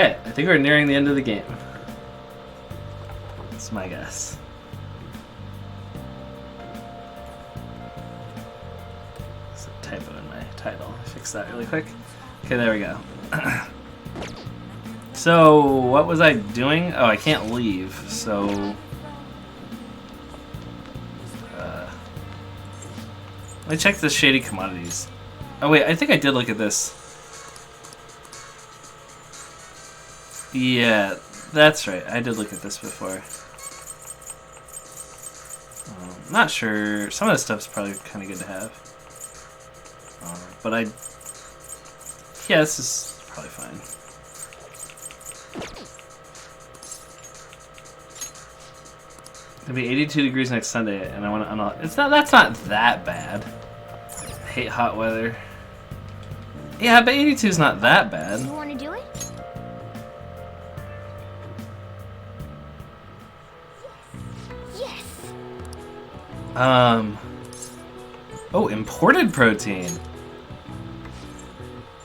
Okay, I think we're nearing the end of the game. That's my guess. There's a typo in my title. Fix that really quick. Okay, there we go. So, what was I doing? Oh, I can't leave, so... let me check the shady commodities. Oh wait, I think I did look at this. Yeah, that's right. I did look at this before. Not sure. Some of this stuff's probably kind of good to have. But yeah, this is probably fine. It'll be 82 degrees next Sunday, and I want to unlock. That's not that bad. I hate hot weather. Yeah, but 82 is not that bad. You want to do it? Yes. Oh, imported protein.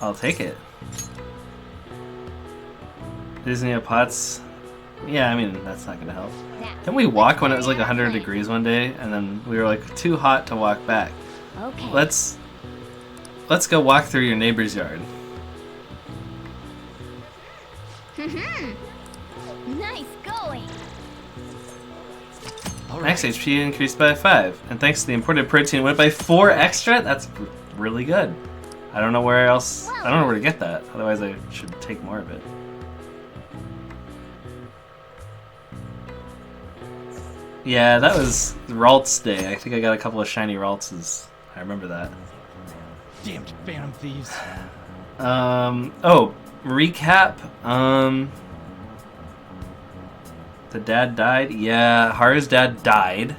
I'll take it. Disney pots. Yeah, I mean, that's not gonna help. Didn't we walk when it was like 100 degrees one day, and then we were like too hot to walk back? Okay. Let's go walk through your neighbor's yard. Nice going. Max HP increased by 5, and thanks to the imported protein, it went by 4 extra. That's really good. I don't know where else. I don't know where to get that. Otherwise, I should take more of it. Yeah, that was Ralts Day. I think I got a couple of shiny Raltses. I remember that. Damned Phantom Thieves. Oh, recap. The dad died? Yeah, Haru's dad died.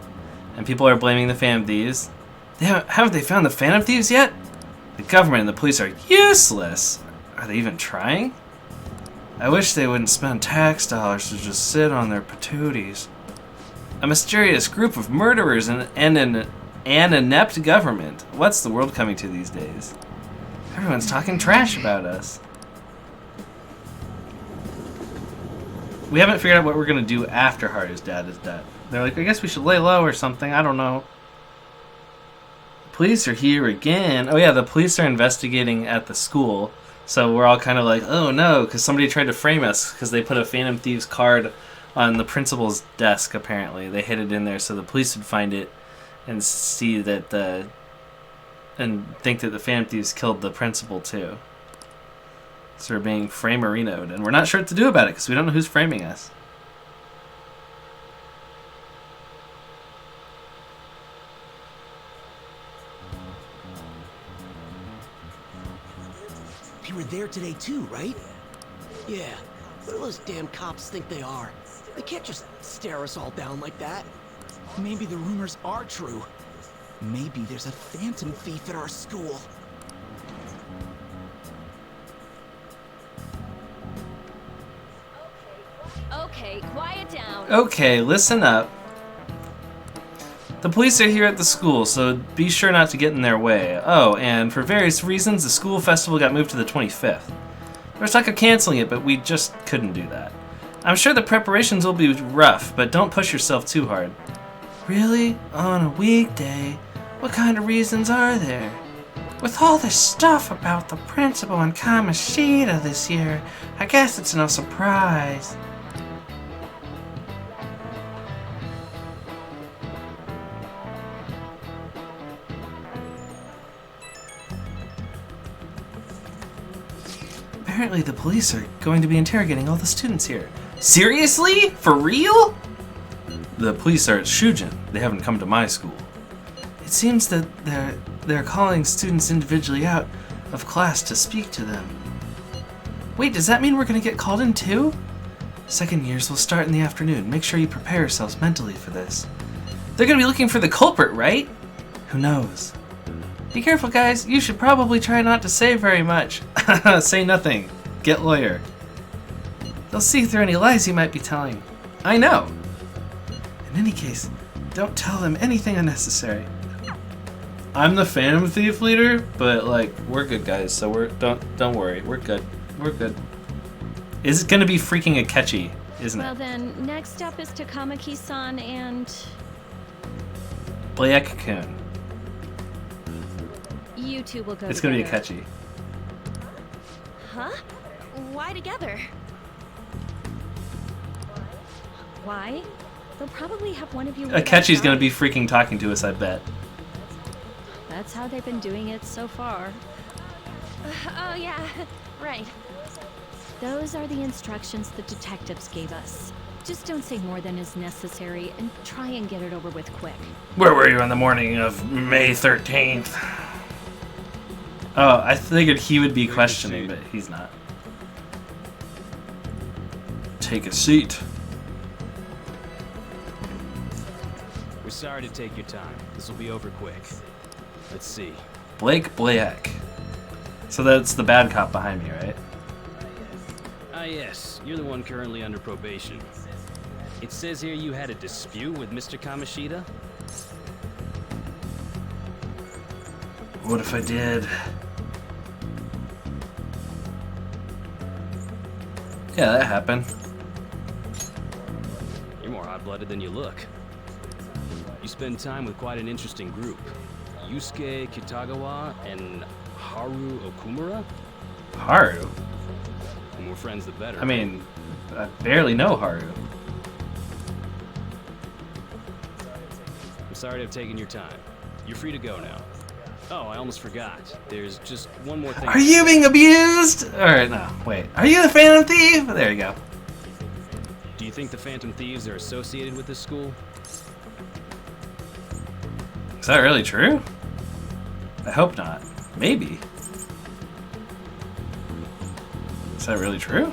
And people are blaming the Phantom Thieves. Haven't they found the Phantom Thieves yet? The government and the police are useless. Are they even trying? I wish they wouldn't spend tax dollars to just sit on their patooties. A mysterious group of murderers and an inept government. What's the world coming to these days? Everyone's talking trash about us. We haven't figured out what we're going to do after Haru's dad is dead. They're like, I guess we should lay low or something. I don't know. Police are here again. Oh yeah, the police are investigating at the school. So we're all kind of like, oh no, because somebody tried to frame us because they put a Phantom Thieves card on the principal's desk, apparently. They hid it in there so the police would find it and see that and think that the Phantom Thieves killed the principal too. So we're being frame-arenoed, and we're not sure what to do about it because we don't know who's framing us. You were there today too, right? Yeah. What do those damn cops think they are? They can't just stare us all down like that. Maybe the rumors are true. Maybe there's a Phantom Thief at our school. Okay, quiet down. Okay, listen up. The police are here at the school, so be sure not to get in their way. Oh, and for various reasons, the school festival got moved to the 25th. There was talk of canceling it, but we just couldn't do that. I'm sure the preparations will be rough, but don't push yourself too hard. Really? On a weekday? What kind of reasons are there? With all this stuff about the principal and Kamoshida this year, I guess it's no surprise. Apparently the police are going to be interrogating all the students here. Seriously? For real? The police are at Shujin. They haven't come to my school. It seems that they're calling students individually out of class to speak to them. Wait, does that mean we're going to get called in too? Second years will start in the afternoon. Make sure you prepare yourselves mentally for this. They're going to be looking for the culprit, right? Who knows? Be careful, guys. You should probably try not to say very much. Say nothing. Get lawyer. They'll see through any lies you might be telling. I know. In any case, don't tell them anything unnecessary. I'm the Phantom Thief leader, but like we're good guys, so don't worry. We're good. We're good. Is it gonna be freaking Akechi, isn't Well it? then, next up is Takamaki-san and Blayak-kun. you two will go It's gonna be together. Akechi. Huh? Why together? Why? They'll probably have one of you wait Akechi's gonna outside. be freaking talking to us, I bet. That's how they've been doing it so far. Oh yeah, right. Those are the instructions the detectives gave us. Just don't say more than is necessary and try and get it over with quick. Where were you on the morning of May 13th? Oh, I figured he would be questioning, but he's not. Take a seat. We're sorry to take your time. This will be over quick. Let's see. Blake Blayak. So that's the bad cop behind me, right? Ah, yes. You're the one currently under probation. It says here you had a dispute with Mr. Kamoshida? What if I did? Yeah, that happened. You're more hot-blooded than you look. You spend time with quite an interesting group. Yusuke Kitagawa and Haru Okumura? Haru? The more friends, the better. I mean, I barely know Haru. I'm sorry to have taken your time. You're free to go now. Oh, I almost forgot. There's just one more thing. Are you being abused? Alright, no, wait. Are you the Phantom Thief? There you go. Do you think the Phantom Thieves are associated with this school? Is that really true? I hope not. Maybe. Is that really true?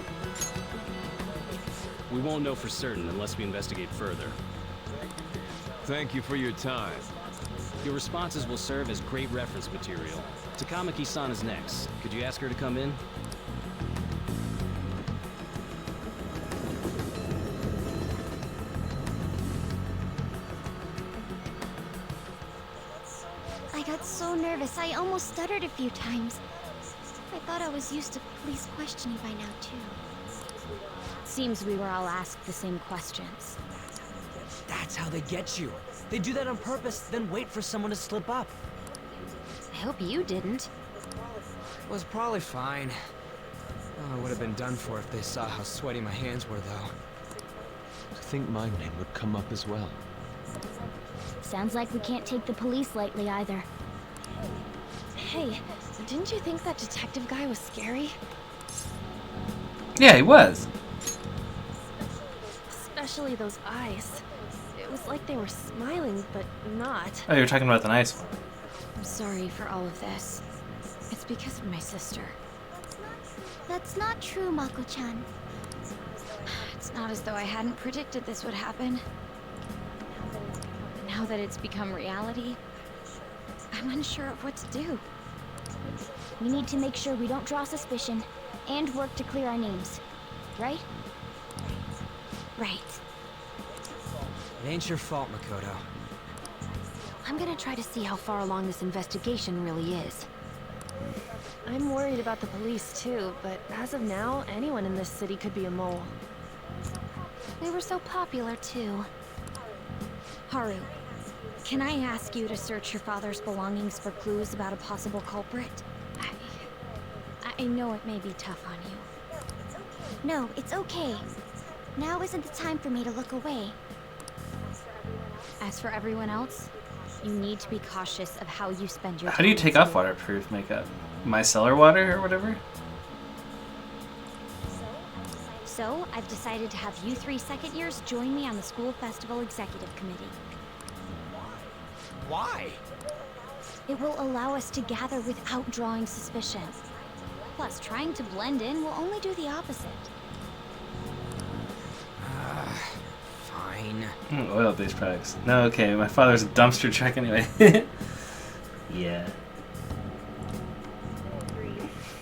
We won't know for certain unless we investigate further. Thank you for your time. Your responses will serve as great reference material. Takamaki-san is next. Could you ask her to come in? I got so nervous, I almost stuttered a few times. I thought I was used to police questioning by now, too. Seems we were all asked the same questions. That's how they get you. They do that on purpose, then wait for someone to slip up. I hope you didn't. Was probably fine. Oh, I would have been done for if they saw how sweaty my hands were, though. I think my name would come up as well. Sounds like we can't take the police lightly either. Hey, didn't you think that detective guy was scary? Yeah, he was. Especially those eyes. It was like they were smiling, but not. Oh, you were talking about the nice one. I'm sorry for all of this. It's because of my sister. That's not true, Mako-chan. It's not as though I hadn't predicted this would happen. But now that it's become reality, I'm unsure of what to do. We need to make sure we don't draw suspicion and work to clear our names. Right? Right. It ain't your fault, Makoto. I'm gonna try to see how far along this investigation really is. I'm worried about the police too, but as of now, anyone in this city could be a mole. We were so popular, too. Haru, can I ask you to search your father's belongings for clues about a possible culprit? I know it may be tough on you. No, it's okay. Now isn't the time for me to look away. As for everyone else, you need to be cautious of how you spend your time. How do you in take off school. waterproof makeup? Micellar water or whatever? So, I've decided to have you three second years join me on the school festival executive committee. Why? It will allow us to gather without drawing suspicion. Plus, trying to blend in will only do the opposite. Fine. Oil-based products. No, okay, my father's a dumpster truck anyway. Yeah.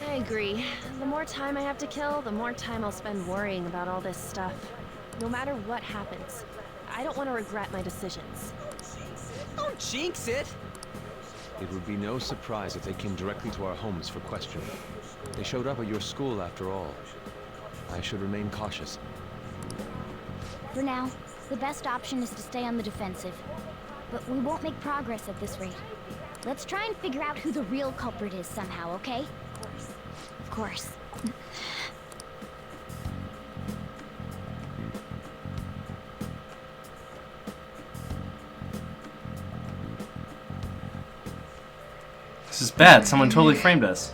I agree. The more time I have to kill, the more time I'll spend worrying about all this stuff. No matter what happens, I don't want to regret my decisions. Don't jinx it! It would be no surprise if they came directly to our homes for questioning. They showed up at your school after all. I should remain cautious. For now, the best option is to stay on the defensive. But we won't make progress at this rate. Let's try and figure out who the real culprit is somehow, okay? Of course. This is bad. Someone totally framed us.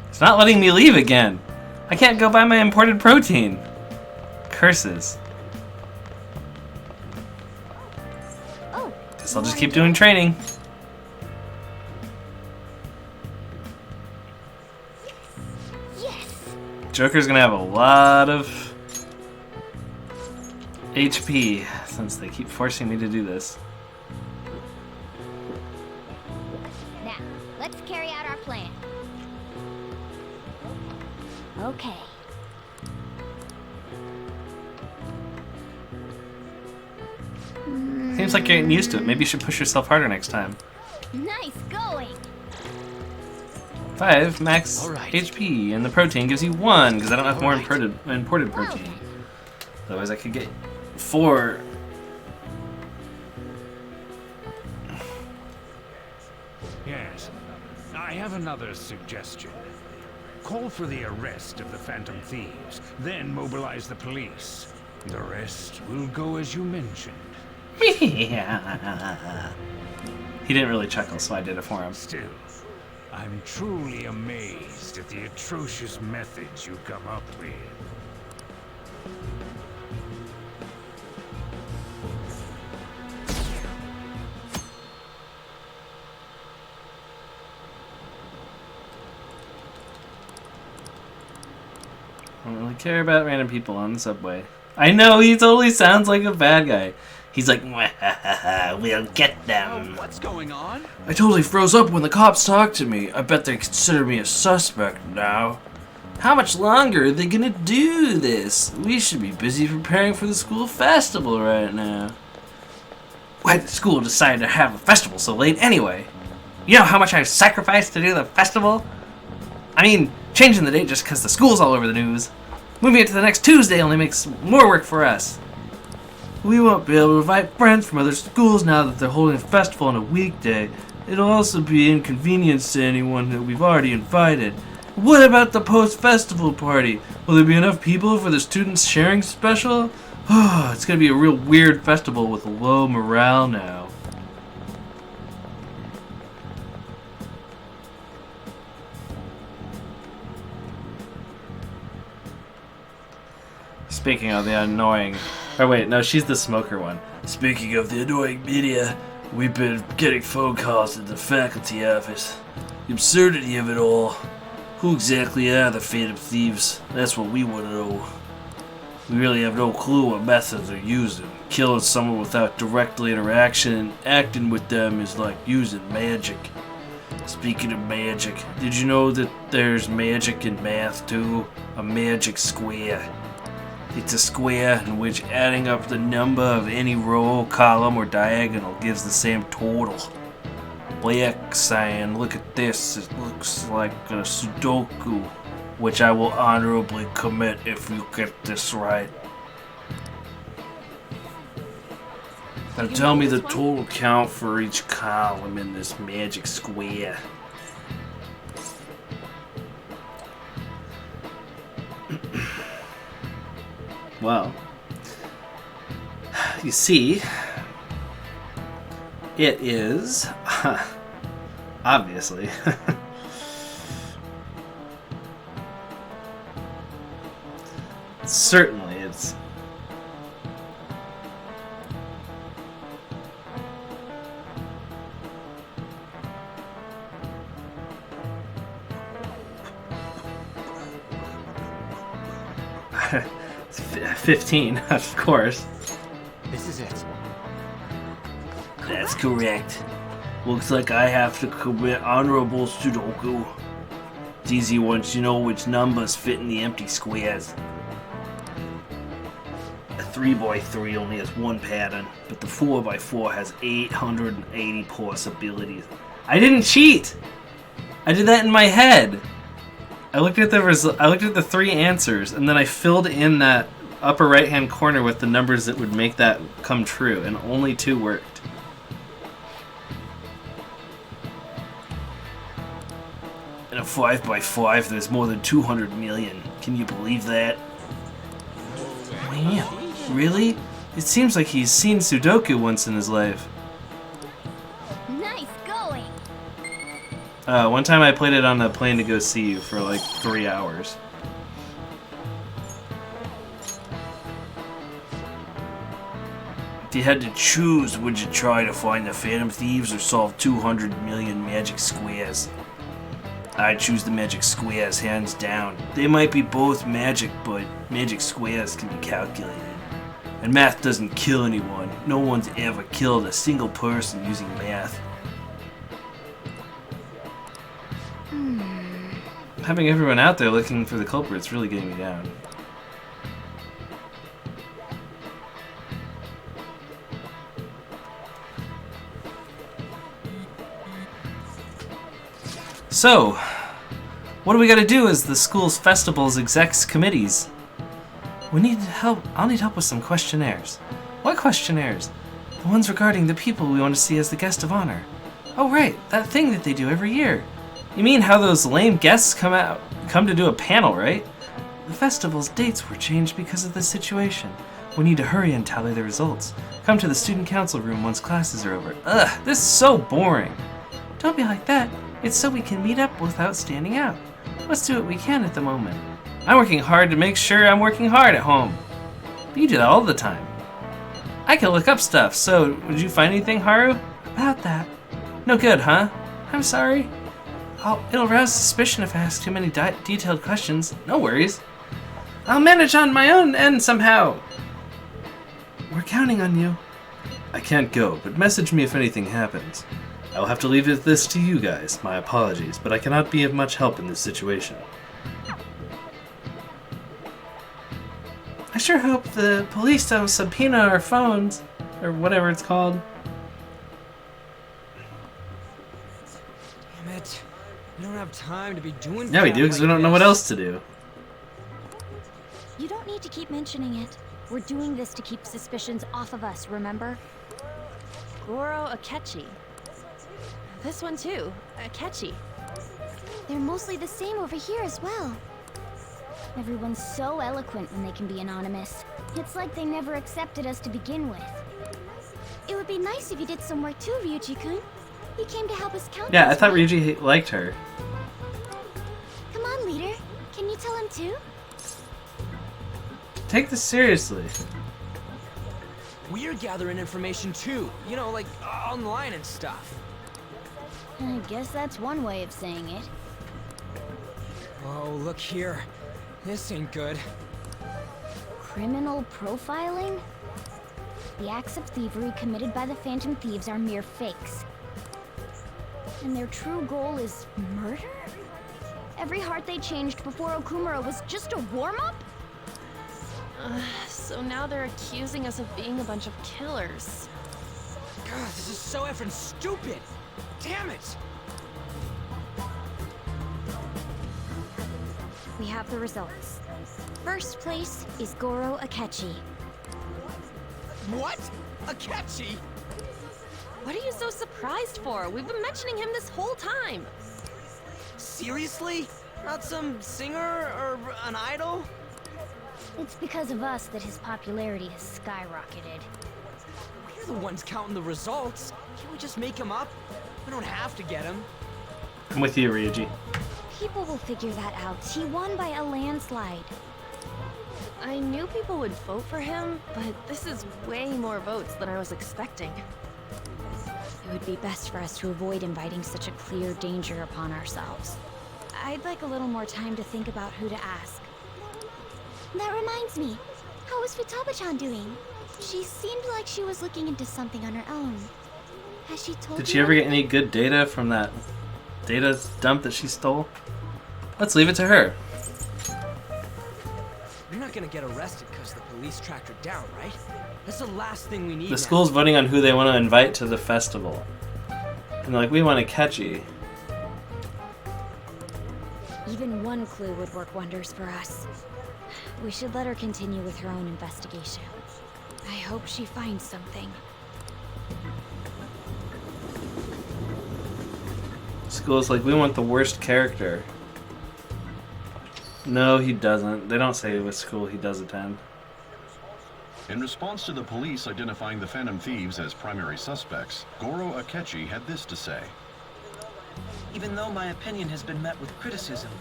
It's not letting me leave again. I can't go buy my imported protein. Curses. Oh. Guess I'll just keep doing training. Yes. Joker's gonna have a lot of HP since they keep forcing me to do this. Now, let's carry out our plan. Okay. Seems like you're getting used to it. Maybe you should push yourself harder next time. Nice going. 5 max All right. HP, and the protein gives you 1 because I don't have more imported protein. Otherwise, I could get 4. Yes. I have another suggestion. Call for the arrest of the Phantom Thieves, then mobilize the police. The rest will go as you mentioned. He didn't really chuckle, so I did it for him. Still, I'm truly amazed at the atrocious methods you come up with. I don't really care about random people on the subway. I know, he totally sounds like a bad guy. He's like, we'll get them. What's going on? I totally froze up when the cops talked to me. I bet they consider me a suspect now. How much longer are they gonna do this? We should be busy preparing for the school festival right now. Why did the school decide to have a festival so late anyway? You know how much I've sacrificed to do the festival? I mean, changing the date just because the school's all over the news. Moving it to the next Tuesday only makes more work for us. We won't be able to invite friends from other schools now that they're holding a festival on a weekday. It'll also be an inconvenience to anyone that we've already invited. What about the post-festival party? Will there be enough people for the students sharing special? It's gonna be a real weird festival with low morale now. Speaking of the annoying... Oh wait, no, she's the smoker one. Speaking of the annoying media, we've been getting phone calls at the faculty office. The absurdity of it all. Who exactly are the Phantom Thieves? That's what we want to know. We really have no clue what methods they're using. Killing someone without direct interaction and acting with them is like using magic. Speaking of magic, did you know that there's magic in math too? A magic square. It's a square in which adding up the number of any row, column, or diagonal gives the same total. Like saying, look at this, it looks like a Sudoku, which I will honorably commit if you get this right. Now tell me the total count for each column in this magic square. Well, you see, it is, obviously, certainly it's, it's 15, of course. This is it. That's correct. Looks like I have to commit honorable Sudoku. It's easy once you know which numbers fit in the empty squares. A 3x3 only has one pattern, but the 4x4 has 880 possibilities. I didn't cheat! I did that in my head. I looked at the 3 answers, and then I filled in that upper right-hand corner with the numbers that would make that come true, and only 2 worked. In a 5x5, there's more than 200 million. Can you believe that? Man, really? It seems like he's seen Sudoku once in his life. Nice going. One time I played it on a plane to go see you for like 3 hours. If you had to choose, would you try to find the Phantom Thieves or solve 200 million magic squares? I'd choose the magic squares, hands down. They might be both magic, but magic squares can be calculated. And math doesn't kill anyone. No one's ever killed a single person using math. Having everyone out there looking for the culprit's really getting me down. So, what do we gotta do as the school's festivals execs committees? We need help. I'll need help with some questionnaires. What questionnaires? The ones regarding the people we want to see as the guest of honor. Oh right, that thing that they do every year. You mean how those lame guests come to do a panel, right? The festival's dates were changed because of the situation. We need to hurry and tally the results. Come to the student council room once classes are over. Ugh, this is so boring. Don't be like that. It's so we can meet up without standing out. Let's do what we can at the moment. I'm working hard to make sure I'm working hard at home. But you do that all the time. I can look up stuff, so did you find anything, Haru? About that? No good, huh? I'm sorry. It'll rouse suspicion if I ask too many detailed questions. No worries. I'll manage on my own end somehow. We're counting on you. I can't go, but message me if anything happens. I will have to leave this to you guys. My apologies, but I cannot be of much help in this situation. I sure hope the police don't subpoena our phones, or whatever it's called. Damn it. We don't have time to be doing Yeah, we crap do, because we like don't know what this. else to do. You don't need to keep mentioning it. We're doing this to keep suspicions off of us, remember? Goro Akechi. This one too, Akechi. They're mostly the same over here as well. Everyone's so eloquent when they can be anonymous. It's like they never accepted us to begin with. It would be nice if you did some work too, Ryuji-kun. He came to help us count. Yeah, I those, thought right? Ryuji liked her. Come on, leader. Can you tell him too? Take this seriously. We're gathering information too. You know, like online and stuff. I guess that's one way of saying it. Oh, look here. This ain't good. Criminal profiling? The acts of thievery committed by the Phantom Thieves are mere fakes. And their true goal is murder? Every heart they changed before Okumura was just a warm-up? So now they're accusing us of being a bunch of killers. God, this is so effing stupid. Damn it! We have the results. First place is Goro Akechi. What? Akechi? What are you so surprised for? We've been mentioning him this whole time. Seriously? Not some singer or an idol? It's because of us that his popularity has skyrocketed. We're the ones counting the results. Can't we just make him up? We don't have to get him. I'm with you, Ryuji. People will figure that out. He won by a landslide. I knew people would vote for him, but this is way more votes than I was expecting. It would be best for us to avoid inviting such a clear danger upon ourselves. I'd like a little more time to think about who to ask. That reminds me. How is Futaba-chan doing? She seemed like she was looking into something on her own. Has she told Did you she ever get anything? any good data from that data dump that she stole? Let's leave it to her. You're not gonna get arrested because the police tracked her down, right? That's the last thing we need The now. school's voting on who they want to invite to the festival. And they're like, we want Akechi. Even one clue would work wonders for us. We should let her continue with her own investigation. I hope she finds something. School's like, we want the worst character. No, he doesn't. They don't say what school he does attend. In response to the police identifying the Phantom Thieves as primary suspects, Goro Akechi had this to say. Even though my opinion has been met with criticism,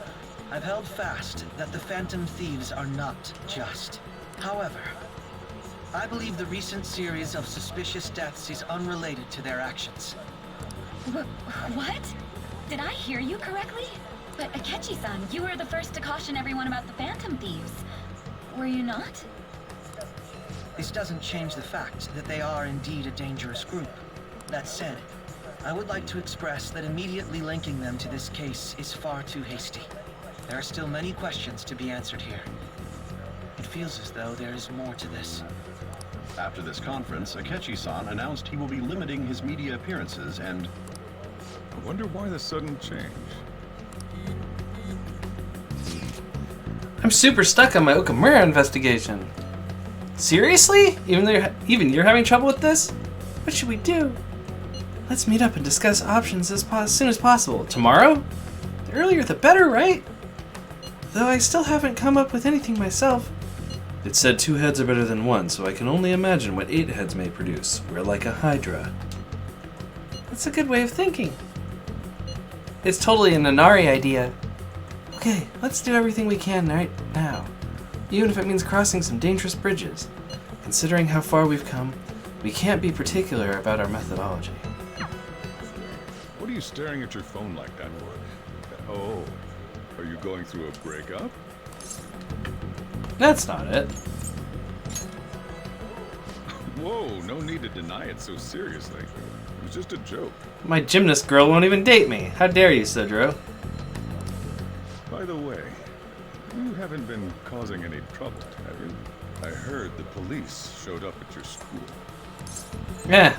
I've held fast that the Phantom Thieves are not just. However, I believe the recent series of suspicious deaths is unrelated to their actions. What? Did I hear you correctly? But Akechi-san, you were the first to caution everyone about the Phantom Thieves. Were you not? This doesn't change the fact that they are indeed a dangerous group. That said, I would like to express that immediately linking them to this case is far too hasty. There are still many questions to be answered here. It feels as though there is more to this. After this conference, Akechi-san announced he will be limiting his media appearances and... I wonder why the sudden change. I'm super stuck on my Okamura investigation. Seriously? Even you're having trouble with this? What should we do? Let's meet up and discuss options as soon as possible. Tomorrow? The earlier the better, right? Though I still haven't come up with anything myself. It said 2 heads are better than 1, so I can only imagine what 8 heads may produce. We're like a hydra. That's a good way of thinking. It's totally an Inari idea. Okay, let's do everything we can right now. Even if it means crossing some dangerous bridges. Considering how far we've come, we can't be particular about our methodology. What are you staring at your phone like that for? Oh, are you going through a breakup? That's not it. Whoa, no need to deny it so seriously. It was just a joke. My gymnast girl won't even date me. How dare you, Sudro? By the way, you haven't been causing any trouble, have you? I heard the police showed up at your school.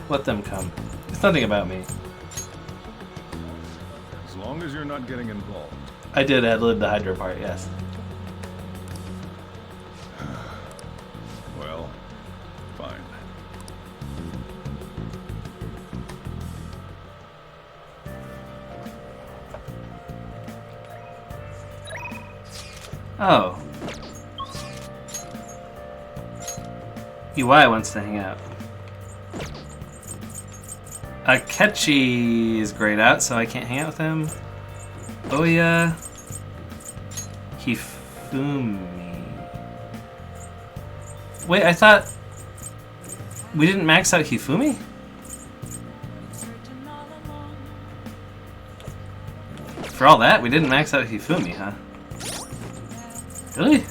Let them come. It's nothing about me. As long as you're not getting involved. I did ad-lib the Hydra part, yes. Well, fine. Oh. UI wants to hang out. Akechi is grayed out, so I can't hang out with him. Oya. Hifumi. Wait, I thought we didn't max out Hifumi? For all that, we didn't max out Hifumi, huh? Really?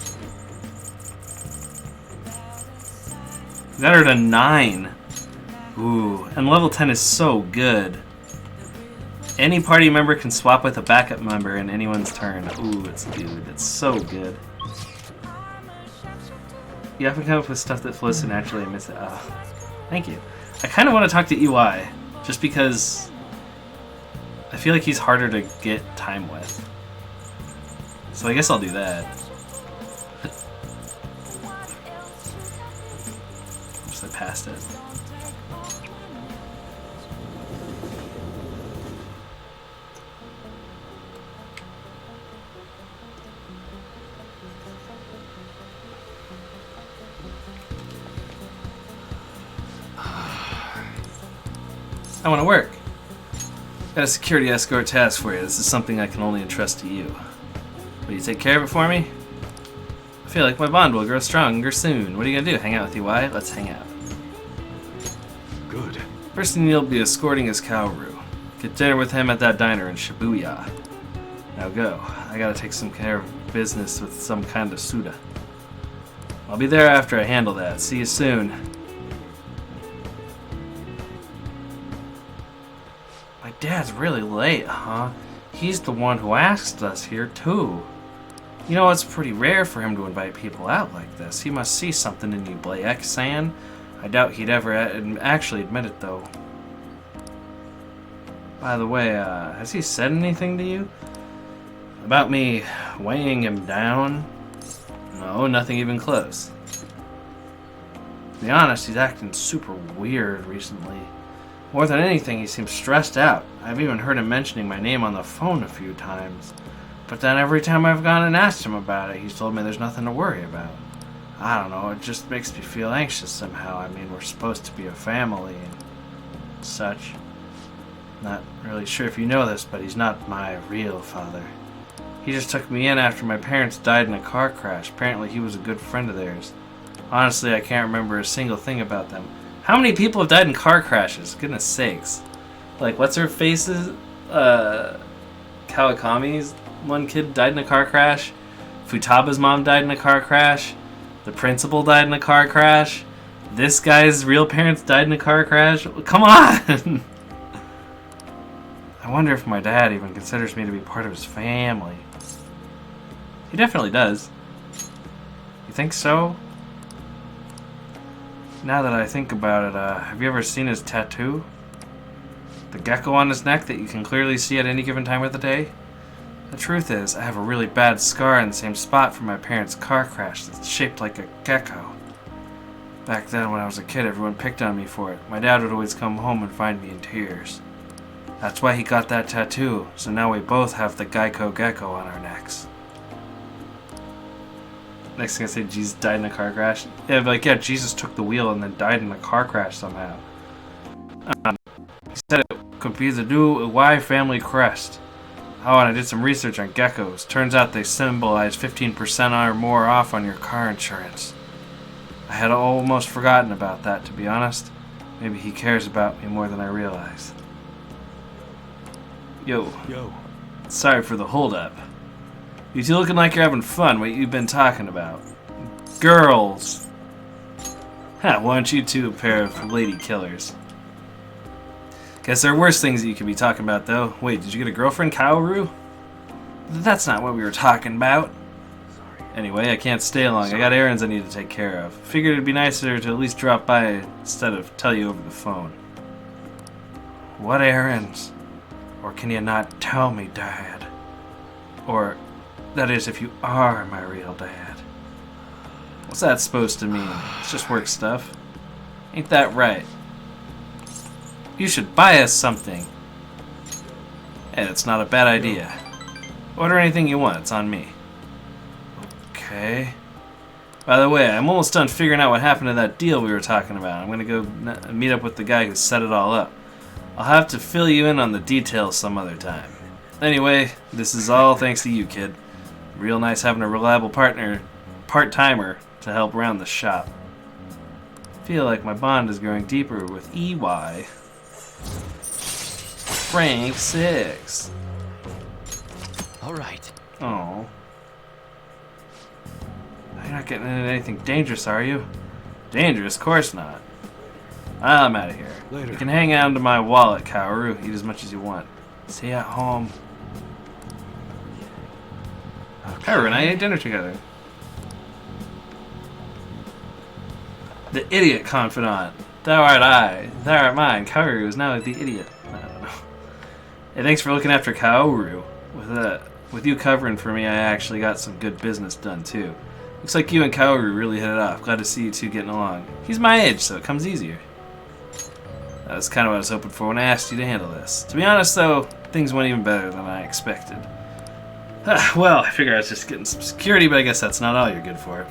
Got her to 9. Ooh, and level 10 is so good. Any party member can swap with a backup member in anyone's turn. Ooh, it's so good. You have to come up with stuff that flows so naturally and miss it. Oh, thank you. I kind of want to talk to EY, just because I feel like he's harder to get time with. So I guess I'll do that. Oops, I passed it. I want to work. Got a security escort task for you. This is something I can only entrust to you. Will you take care of it for me? I feel like my bond will grow stronger soon. What are you gonna do? Hang out with UI? Let's hang out. Good. First thing you'll be escorting is Kaoru. Get dinner with him at that diner in Shibuya. Now go. I gotta take some care of business with some kind of Suda. I'll be there after I handle that. See you soon. My dad's really late, huh? He's the one who asked us here, too. You know, it's pretty rare for him to invite people out like this. He must see something in you, Blake-san. I doubt he'd ever actually admit it, though. By the way, has he said anything to you? About me weighing him down? No, nothing even close. To be honest, he's acting super weird recently. More than anything, he seems stressed out. I've even heard him mentioning my name on the phone a few times. But then every time I've gone and asked him about it, he's told me there's nothing to worry about. I don't know, it just makes me feel anxious somehow. I mean, we're supposed to be a family and such. Not really sure if you know this, but he's not my real father. He just took me in after my parents died in a car crash. Apparently he was a good friend of theirs. Honestly, I can't remember a single thing about them. How many people have died in car crashes? Goodness sakes. Like, what's her face's? Kawakami's one kid died in a car crash. Futaba's mom died in a car crash. The principal died in a car crash. This guy's real parents died in a car crash. Come on! I wonder if my dad even considers me to be part of his family. He definitely does. You think so? Now that I think about it, have you ever seen his tattoo? The gecko on his neck that you can clearly see at any given time of the day? The truth is, I have a really bad scar in the same spot from my parents' car crash that's shaped like a gecko. Back then, when I was a kid, everyone picked on me for it. My dad would always come home and find me in tears. That's why he got that tattoo, so now we both have the Geico gecko on our necks. Next thing I say, Jesus died in a car crash. Yeah, but like, yeah, Jesus took the wheel and then died in a car crash somehow. He said it could be the new Y family crest. Oh, and I did some research on geckos. Turns out they symbolize 15% or more off on your car insurance. I had almost forgotten about that, to be honest. Maybe he cares about me more than I realize. Yo. Sorry for the holdup. You two looking like you're having fun. What you've been talking about? Girls. Huh, why aren't you two a pair of lady killers? Guess there are worse things that you could be talking about, though. Wait, did you get a girlfriend, Kaoru? That's not what we were talking about. Anyway, I can't stay long. I got errands I need to take care of. Figured it'd be nicer to at least drop by instead of tell you over the phone. What errands? Or can you not tell me, Dad? Or, that is, if you are my real dad. What's that supposed to mean? It's just work stuff. Ain't that right? You should buy us something. Hey, that's not a bad idea. Order anything you want, it's on me. Okay. By the way, I'm almost done figuring out what happened to that deal we were talking about. I'm gonna go meet up with the guy who set it all up. I'll have to fill you in on the details some other time. Anyway, this is all thanks to you, kid. Real nice having a reliable partner, part-timer, to help around the shop. I feel like my bond is growing deeper with EY. Frank 6. Alright. Oh. You're not getting into anything dangerous, are you? Dangerous? Of course not. I'm out of here. Later. You can hang on to my wallet, Kaoru. Eat as much as you want. See you at home. Okay. Kaoru and I ate dinner together. The idiot confidant. Thou art I. Thou art mine. Kaoru is now the idiot. I don't know. Hey, thanks for looking after Kaoru. With you covering for me, I actually got some good business done too. Looks like you and Kaoru really hit it off. Glad to see you two getting along. He's my age, so it comes easier. That's kind of what I was hoping for when I asked you to handle this. To be honest, though, things went even better than I expected. Well, I figured I was just getting some security, but I guess that's not all you're good for.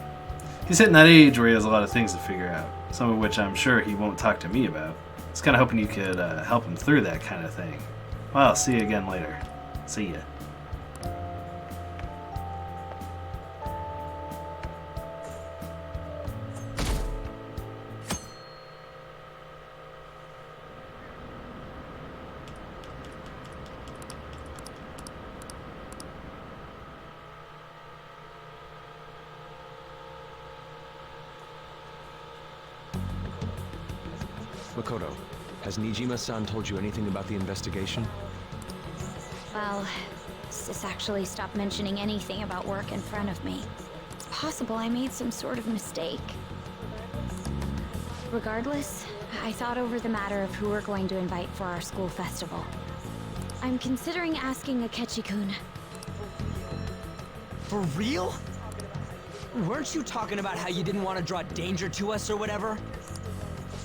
He's hitting that age where he has a lot of things to figure out, some of which I'm sure he won't talk to me about. I was kind of hoping you could help him through that kind of thing. Well, I'll see you again later. See ya. Makoto, has Nijima-san told you anything about the investigation? Well, Sis actually stopped mentioning anything about work in front of me. It's possible I made some sort of mistake. Regardless, I thought over the matter of who we're going to invite for our school festival. I'm considering asking Akechi-kun. For real? Weren't you talking about how you didn't want to draw danger to us or whatever?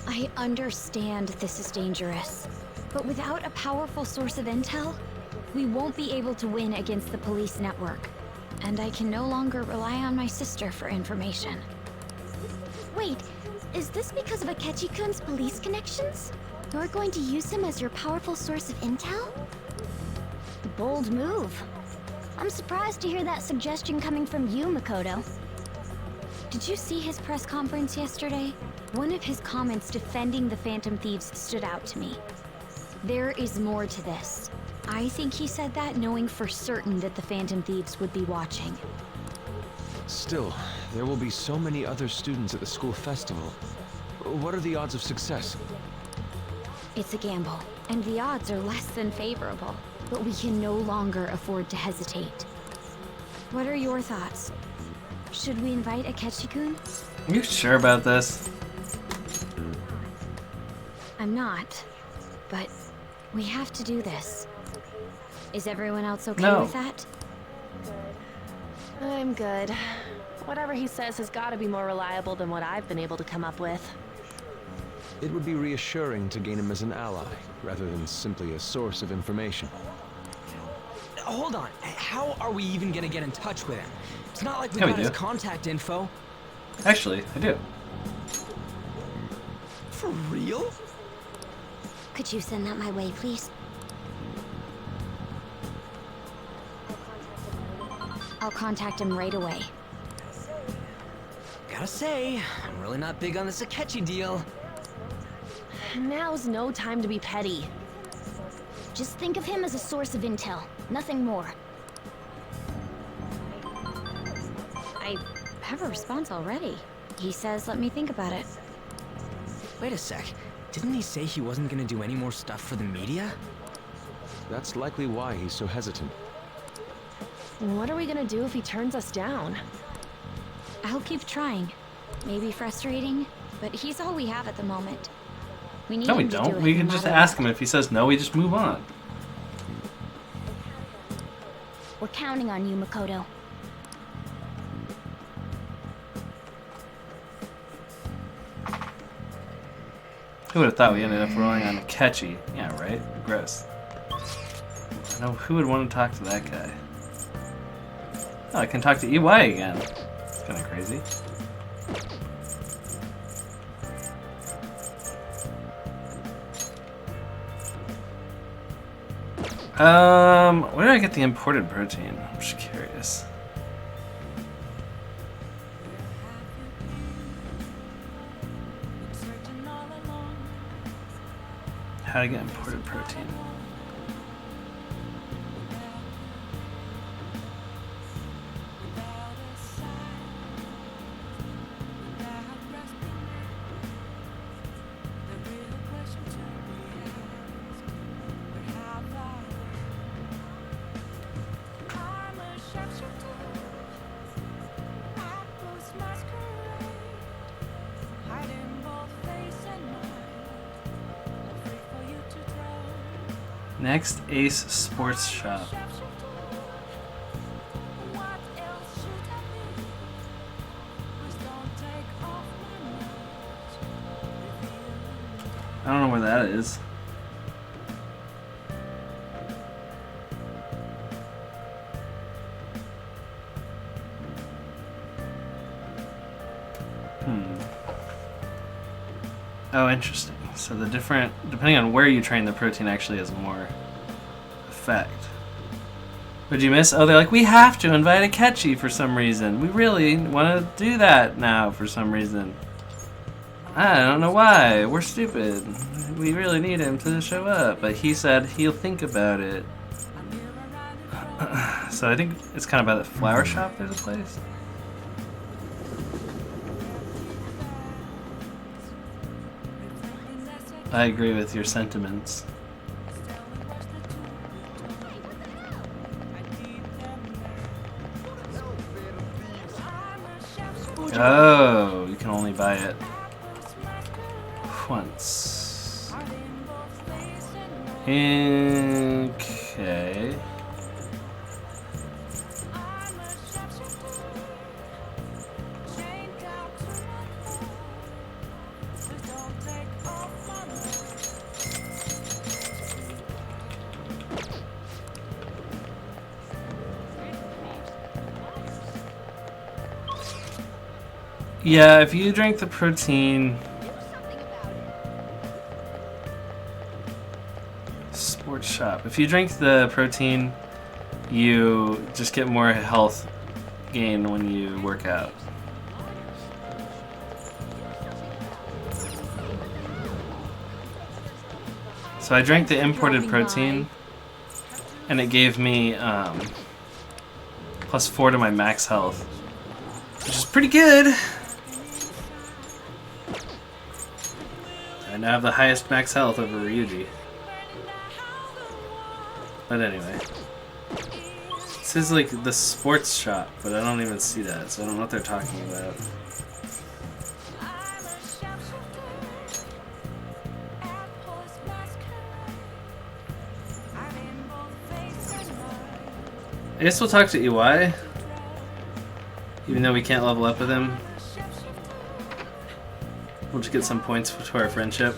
I understand this is dangerous, but without a powerful source of intel, we won't be able to win against the police network. And I can no longer rely on my sister for information. Wait, is this because of Akechi-kun's police connections? You're going to use him as your powerful source of intel? Bold move. I'm surprised to hear that suggestion coming from you, Makoto. Did you see his press conference yesterday? One of his comments defending the Phantom Thieves stood out to me. There is more to this. I think he said that knowing for certain that the Phantom Thieves would be watching. Still, there will be so many other students at the school festival. What are the odds of success? It's a gamble, and the odds are less than favorable. But we can no longer afford to hesitate. What are your thoughts? Should we invite Akechi-kun? Are you sure about this? I'm not, but we have to do this. Is everyone else okay with that? I'm good. Whatever he says has got to be more reliable than what I've been able to come up with. It would be reassuring to gain him as an ally, rather than simply a source of information. Hold on, how are we even gonna get in touch with him? It's not like we Yeah, got we his do. contact info. Actually, I do. For real? Could you send that my way, please? I'll contact him right away. Gotta say, I'm really not big on this Akechi deal. Now's no time to be petty. Just think of him as a source of intel, nothing more. I have a response already. He says, let me think about it. Wait a sec. Didn't he say he wasn't gonna do any more stuff for the media? That's likely why he's so hesitant. What are we gonna do if he turns us down? I'll keep trying. Maybe frustrating, but he's all we have at the moment. We need No, we him to do don't. it We no can just matter ask him. If he says no, we just move on. We're counting on you, Makoto. Who would have thought we ended up rolling on Akechi? Yeah, right? Gross. I know who would want to talk to that guy. Oh, I can talk to EY again. It's kind of crazy. Where did I get the imported protein? I'm just curious. How to get imported protein? Next Ace Sports Shop. I don't know where that is. Oh, interesting. So the different, depending on where you train, the protein actually has more effect. What'd you miss? Oh, they're like, we have to invite Akechi for some reason. We really want to do that now for some reason. I don't know why. We're stupid. We really need him to show up. But he said he'll think about it. So I think it's kind of by the flower shop there's a place. I agree with your sentiments. Oh, you can only buy it once. Okay. Yeah, if you drink the protein... Sports shop. If you drink the protein, you just get more health gain when you work out. So I drank the imported protein, and it gave me +4 to my max health, which is pretty good. I now have the highest max health over Ryuji. But anyway. This is like the sports shop, but I don't even see that, so I don't know what they're talking about. I guess we'll talk to EY, even though we can't level up with him. We'll just get some points to our friendship.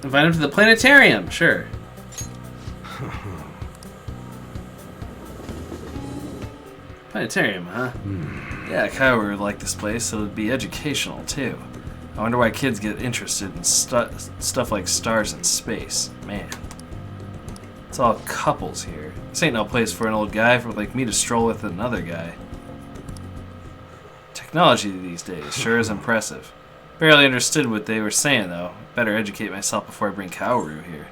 Invite him to the planetarium, sure. Planetarium, huh? Yeah, Kaoru would like this place, so it'd be educational too. I wonder why kids get interested in stuff like stars and space. Man. It's all couples here. This ain't no place for an old guy like me to stroll with another guy. Technology these days sure is impressive. Barely understood what they were saying though. Better educate myself before I bring Kaoru here.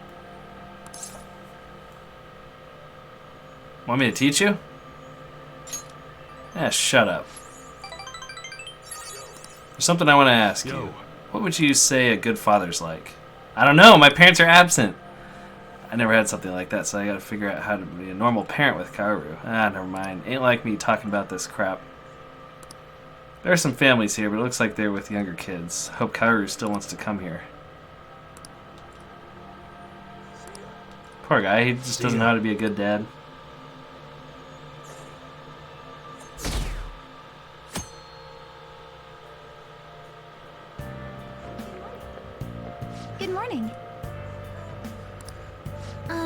Want me to teach you? Ah, shut up. There's something I want to ask you. What would you say a good father's like? I don't know, my parents are absent. I never had something like that, so I gotta figure out how to be a normal parent with Kaoru. Ah, never mind. Ain't like me talking about this crap. There are some families here, but it looks like they're with younger kids. Hope Kaoru still wants to come here. Poor guy, he just doesn't know how to be a good dad. Good morning.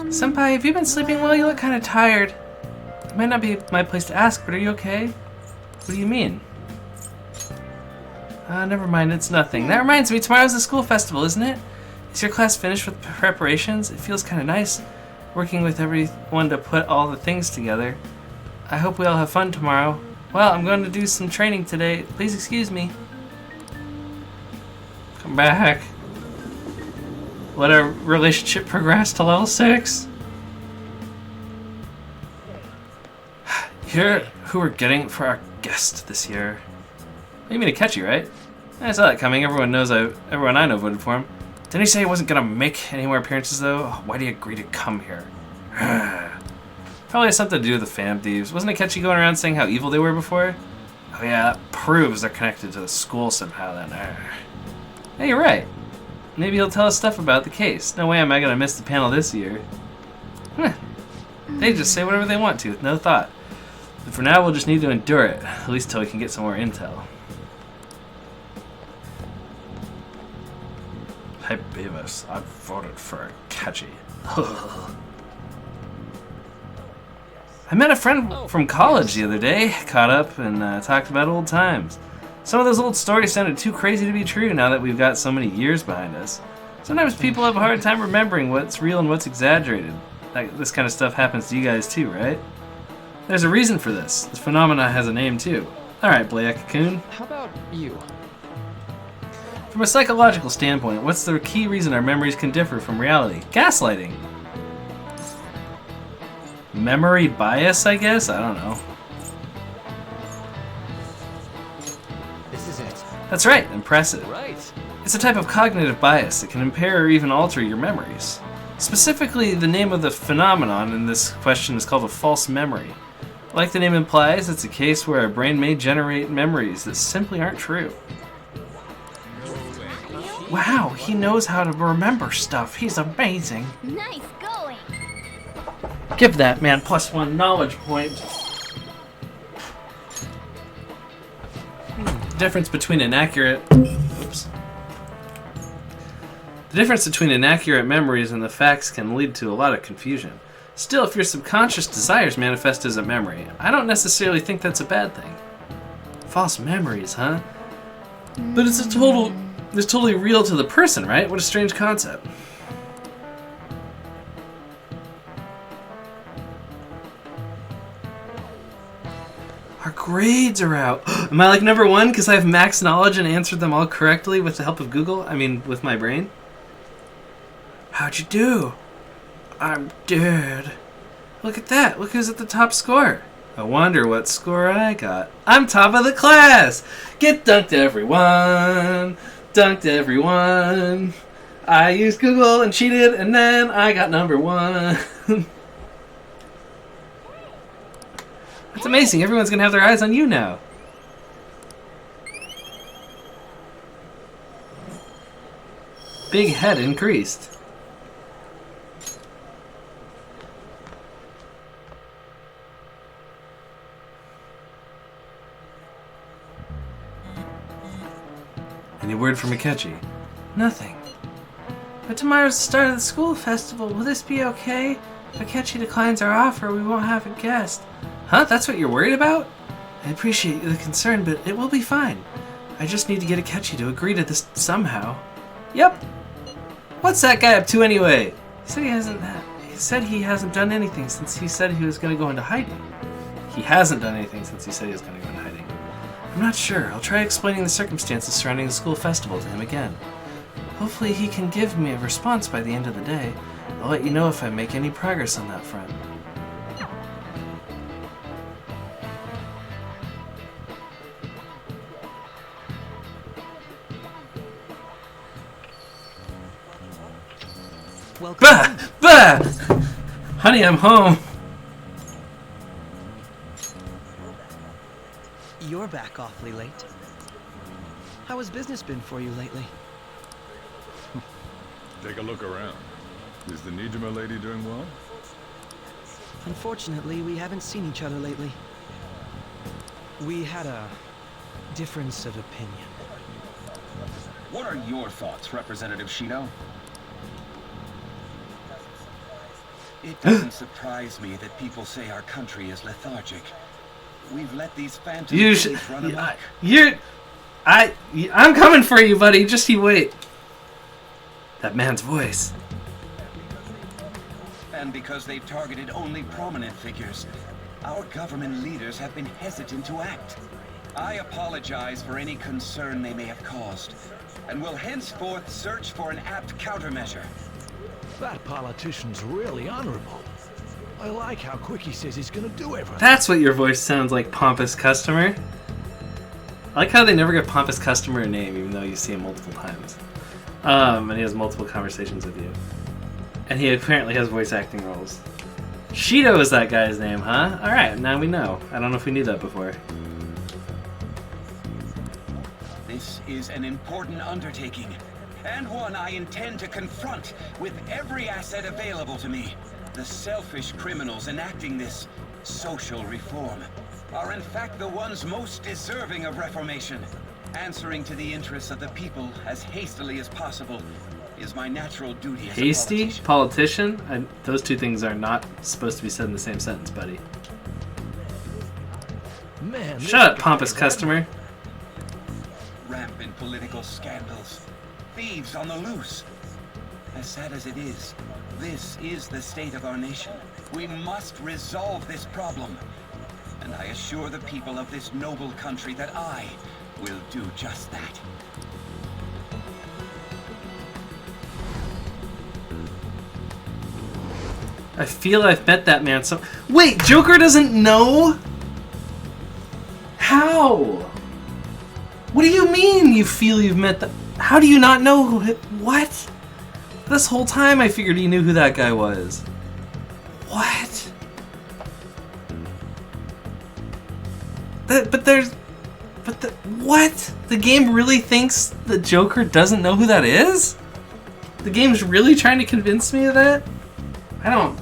Senpai, have you been sleeping well? You look kind of tired. It might not be my place to ask, but are you okay? What do you mean? Never mind, it's nothing. That reminds me, tomorrow's the school festival, isn't it? Is your class finished with preparations? It feels kind of nice working with everyone to put all the things together. I hope we all have fun tomorrow. Well, I'm going to do some training today. Please excuse me. Come back. Let our relationship progress to level 6. Here, who we're getting for our guest this year. You mean Akechi, right? I saw that coming. Everyone I know voted for him. Didn't he say he wasn't gonna make any more appearances though? Why'd he agree to come here? Probably has something to do with the Phantom Thieves. Wasn't Akechi going around saying how evil they were before? Oh yeah, that proves they're connected to the school somehow then. Hey, you're right. Maybe he'll tell us stuff about the case. No way am I gonna miss the panel this year. They just say whatever they want to with no thought. But for now, we'll just need to endure it. At least till we can get some more intel. Hey Beavis, I voted for Akechi. I met a friend from college the other day, caught up and talked about old times. Some of those old stories sounded too crazy to be true now that we've got so many years behind us. Sometimes people have a hard time remembering what's real and what's exaggerated. Like, this kind of stuff happens to you guys too, right? There's a reason for this. This phenomena has a name too. Alright, Blayak-kun. How about you? From a psychological standpoint, what's the key reason our memories can differ from reality? Gaslighting. Memory bias, I guess? I don't know. This is it. That's right, impressive. Right. It's a type of cognitive bias that can impair or even alter your memories. Specifically, the name of the phenomenon in this question is called a false memory. Like the name implies, it's a case where our brain may generate memories that simply aren't true. Wow, he knows how to remember stuff. He's amazing. Nice going. Give that man +1 knowledge point. Difference between an accurate... Oops. The difference between inaccurate memories and the facts can lead to a lot of confusion. Still, if your subconscious desires manifest as a memory, I don't necessarily think that's a bad thing. False memories, huh? But it's totally real to the person, right? What a strange concept. Our grades are out. Am I like number 1 because I have max knowledge and answered them all correctly with the help of Google? I mean, with my brain? How'd you do? I'm dead. Look at that. Look who's at the top score. I wonder what score I got. I'm top of the class. Get dunked, everyone. Dunked, everyone. I used Google and cheated, and then I got number 1. That's amazing. Everyone's going to have their eyes on you now. Big head increased. Any word from Akechi? Nothing. But tomorrow's the start of the school festival. Will this be okay? If Akechi declines our offer, we won't have a guest. Huh? That's what you're worried about? I appreciate the concern, but it will be fine. I just need to get Akechi to agree to this somehow. Yep. What's that guy up to anyway? He said he hasn't done anything since he said he was going to go into hiding. He hasn't done anything since he said he was going to go into hiding. I'm not sure. I'll try explaining the circumstances surrounding the school festival to him again. Hopefully he can give me a response by the end of the day. I'll let you know if I make any progress on that front. Welcome. Bah! Bah! Honey, I'm home. You're back awfully late. How has business been for you lately? Take a look around. Is the Nijima lady doing well? Unfortunately, we haven't seen each other lately. We had a difference of opinion. What are your thoughts, Representative Shido? It doesn't surprise me that people say our country is lethargic. We've let these phantom thieves run amok. I'm coming for you, buddy. Just you wait. That man's voice. And because they've targeted only prominent figures, our government leaders have been hesitant to act. I apologize for any concern they may have caused, and will henceforth search for an apt countermeasure. That politician's really honorable. I like how quick he says he's gonna do everything. That's what your voice sounds like, pompous customer. I like how they never get pompous customer a name, even though you see him multiple times. And he has multiple conversations with you. And he apparently has voice acting roles. Shido is that guy's name, huh? Alright, now we know. I don't know if we knew that before. This is an important undertaking, and one I intend to confront with every asset available to me. The selfish criminals enacting this social reform are in fact the ones most deserving of reformation. Answering to the interests of the people as hastily as possible is my natural duty as Hasty? Politician? Those two things are not supposed to be said in the same sentence, buddy. Man, shut up, pompous customer. Rampant political scandals. Thieves on the loose. As sad as it is, this is the state of our nation. We must resolve this problem. And I assure the people of this noble country that I will do just that. I feel I've met that man so... Wait, Joker doesn't know? How? What do you mean you feel you've met that... How do you not know who... What? This whole time I figured he knew who that guy was. What? What? The game really thinks the Joker doesn't know who that is? The game's really trying to convince me of that? I don't...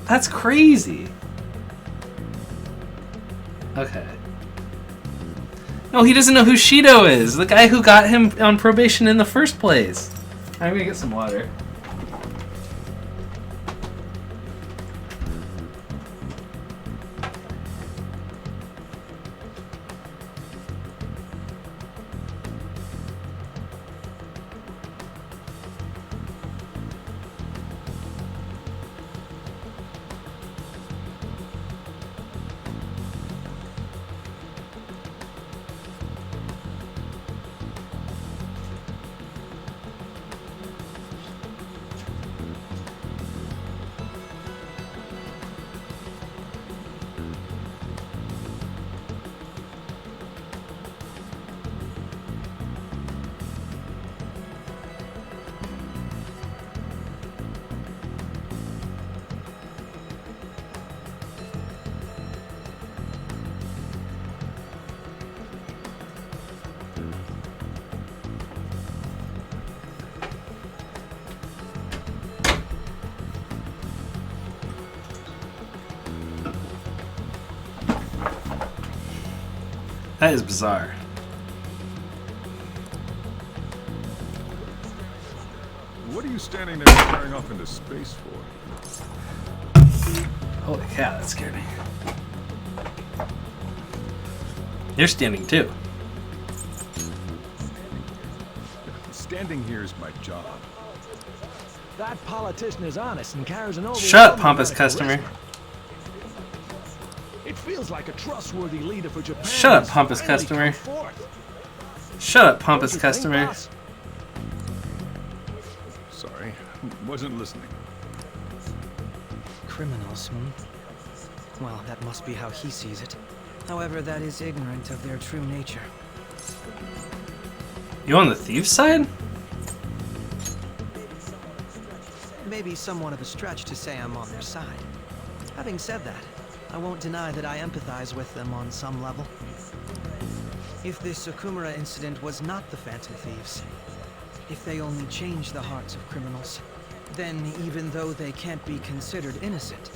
That's crazy. Okay. No, he doesn't know who Shido is. The guy who got him on probation in the first place. I'm gonna get some water. That is bizarre. What are you standing there staring off into space for? Holy cow, that scared me. You're standing too. Standing here is my job. That politician is honest and carries an overwhelming Shut up, pompous amount of customer. charisma. It feels like a trustworthy leader for Japan. Shut up, has pompous finally customer. come forth. Shut up, pompous Don't you think, customer. boss? Sorry, wasn't listening. Criminals, Well, that must be how he sees it. However, that is ignorant of their true nature. You on the thief's side? Maybe somewhat of a stretch to say I'm on their side. Having said that, I won't deny that I empathize with them on some level. If this Okumura incident was not the Phantom Thieves, if they only changed the hearts of criminals, then even though they can't be considered innocent,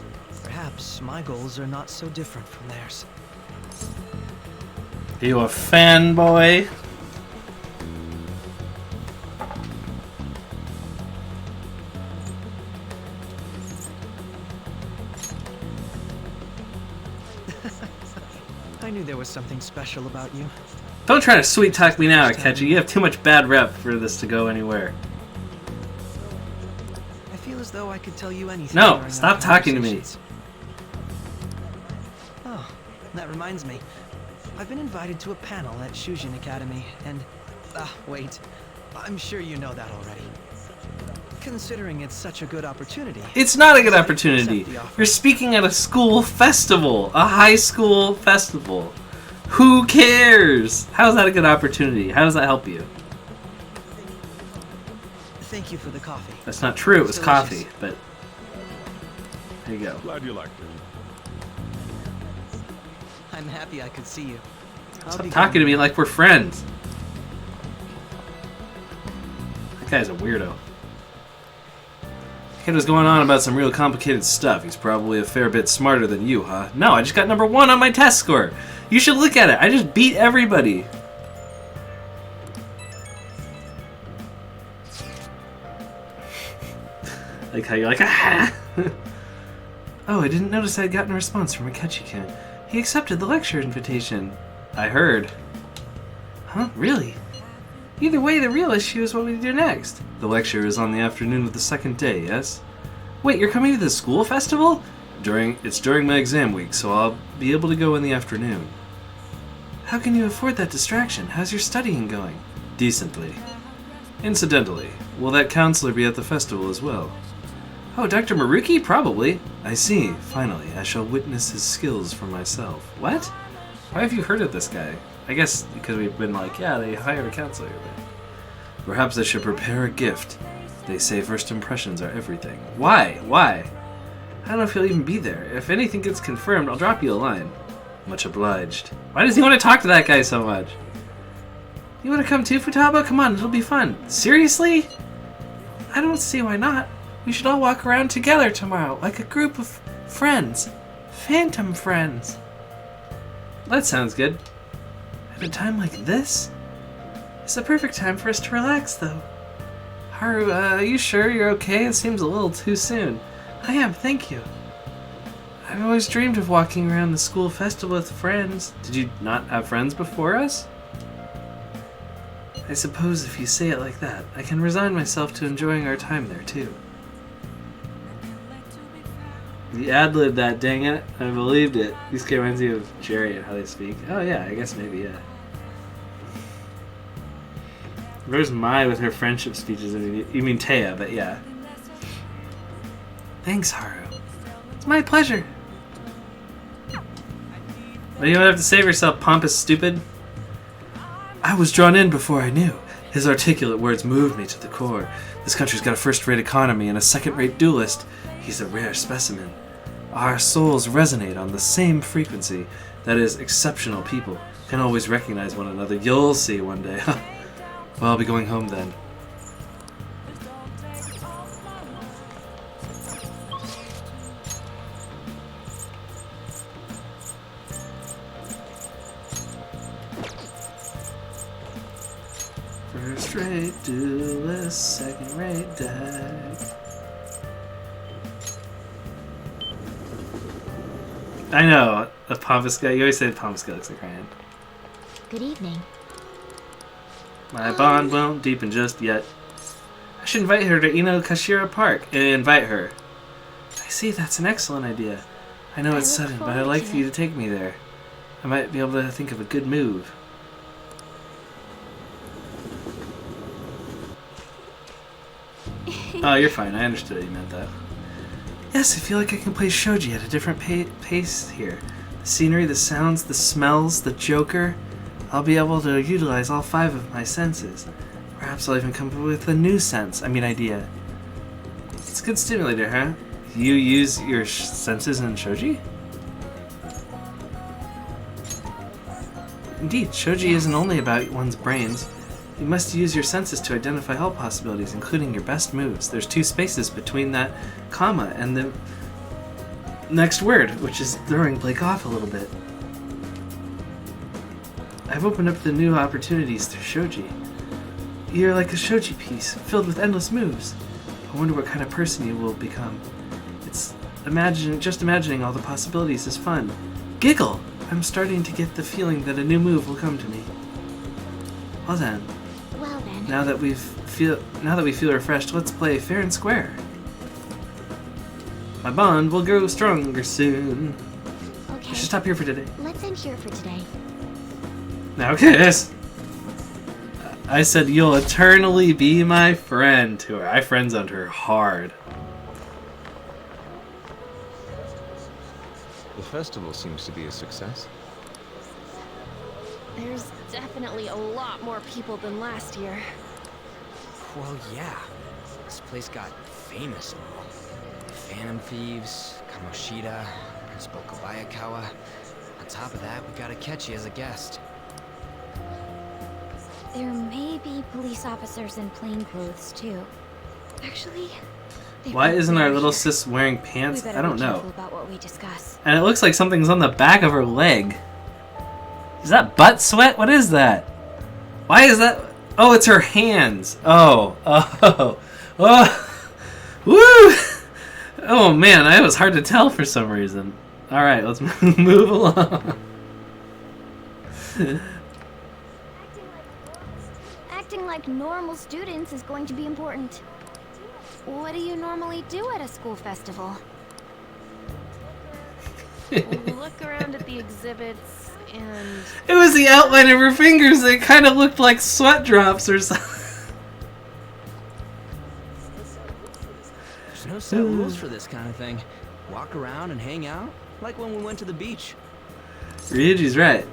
perhaps my goals are not so different from theirs. You a fanboy? I knew there was something special about you. Don't try to sweet talk me now, Akechi. You have too much bad rep for this to go anywhere. I feel as though I could tell you anything. No, during our stop talking to me. conversations. Oh, that reminds me. I've been invited to a panel at Shujin Academy, and... wait. I'm sure you know that already. Considering it's such a good opportunity... It's not a good opportunity. You're speaking at a school festival. A high school festival. Who cares? How's that a good opportunity? How does that help you? Thank you for the coffee. That's not true. It was It's coffee, delicious. but... There you go. Glad you liked it. I'm happy I could see you. I'll Stop be talking to going. me like we're friends. That guy's a weirdo. Kid was going on about some real complicated stuff. He's probably a fair bit smarter than you, huh? No, I just got number 1 on my test score. You should look at it. I just beat everybody. Like how you're like, ah! Oh, I didn't notice I'd gotten a response from Akechi-kun. He accepted the lecture invitation. I heard. Huh? Really? Either way, the real issue is what we do next. The lecture is on the afternoon of the second day, yes? Wait, you're coming to the school festival? It's during my exam week, so I'll be able to go in the afternoon. How can you afford that distraction? How's your studying going? Decently. Incidentally, will that counselor be at the festival as well? Oh, Dr. Maruki? Probably. I see. Finally, I shall witness his skills for myself. What? Why have you heard of this guy? I guess because we've been like, yeah, they hired a counselor. But... Perhaps I should prepare a gift. They say first impressions are everything. Why? Why? I don't know if he'll even be there. If anything gets confirmed, I'll drop you a line. Much obliged. Why does he want to talk to that guy so much? You want to come too, Futaba? Come on, it'll be fun. Seriously? I don't see why not. We should all walk around together tomorrow, like a group of friends. Phantom friends. That sounds good. I At a time like this? It's the perfect time for us to relax, though. Haru, are you sure you're okay? It seems a little too soon. I am, thank you. I've always dreamed of walking around the school festival with friends. Did you not have friends before us? I suppose if you say it like that, I can resign myself to enjoying our time there, too. You ad-libbed that, dang it. I believed it. This guy reminds me of Jerry and how they speak. Oh yeah, I guess maybe, yeah. Where's Mai with her friendship speeches? You mean Taya, but yeah. Thanks, Haru. It's my pleasure. Well, you don't have to save yourself, pompous stupid. I was drawn in before I knew. His articulate words moved me to the core. This country's got a first-rate economy and a second-rate duelist. He's a rare specimen. Our souls resonate on the same frequency. That is, exceptional people can always recognize one another. You'll see one day. Well, I'll be going home then. First-rate duelist, second-rate deck. I know, a pompous guy. You always say the pompous guy looks like Ryan. Good evening. My bond won't deepen just yet. I should invite her to Inokashira Park and invite her. I see, that's an excellent idea. I know it's sudden, but I'd like for you to take me there. I might be able to think of a good move. Oh, you're fine. I understood you meant that. Yes, I feel like I can play shogi at a different pace here. The scenery, the sounds, the smells, the Joker. I'll be able to utilize all 5 of my senses. Perhaps I'll even come up with a new idea. It's a good stimulator, huh? You use your senses in shogi? Indeed, shogi isn't only about one's brains. You must use your senses to identify all possibilities, including your best moves. There's 2 spaces between that comma and the next word, which is throwing Blake off a little bit. I've opened up the new opportunities through shogi. You're like a shogi piece, filled with endless moves. I wonder what kind of person you will become. Just imagining all the possibilities is fun. Giggle! I'm starting to get the feeling that a new move will come to me. Well then. Now that we feel refreshed, let's play fair and square. My bond will grow stronger soon. Okay. I should stop here for today. Let's end here for today. Now kiss. I said you'll eternally be my friend to her. I friend-zoned her hard. The festival seems to be a success. There's definitely a lot more people than last year. Well, yeah. This place got famous now. Phantom Thieves, Kamoshida, Principal Kobayakawa. On top of that, we got Akechi as a guest. There may be police officers in plain clothes, too. Actually, why isn't our little sis wearing pants? I don't know. About what we discuss. And it looks like something's on the back of her leg. Is that butt sweat? What is that? Why is that? Oh, it's her hands. Oh. Woo! Oh man, that was hard to tell for some reason. Alright, let's move along. Acting like normal students is going to be important. What do you normally do at a school festival? Look around at the exhibits and... It was the outline of her fingers that kind of looked like sweat drops or something. There's no set rules for this kind of thing. Walk around and hang out, like when we went to the beach. Ryuji's right.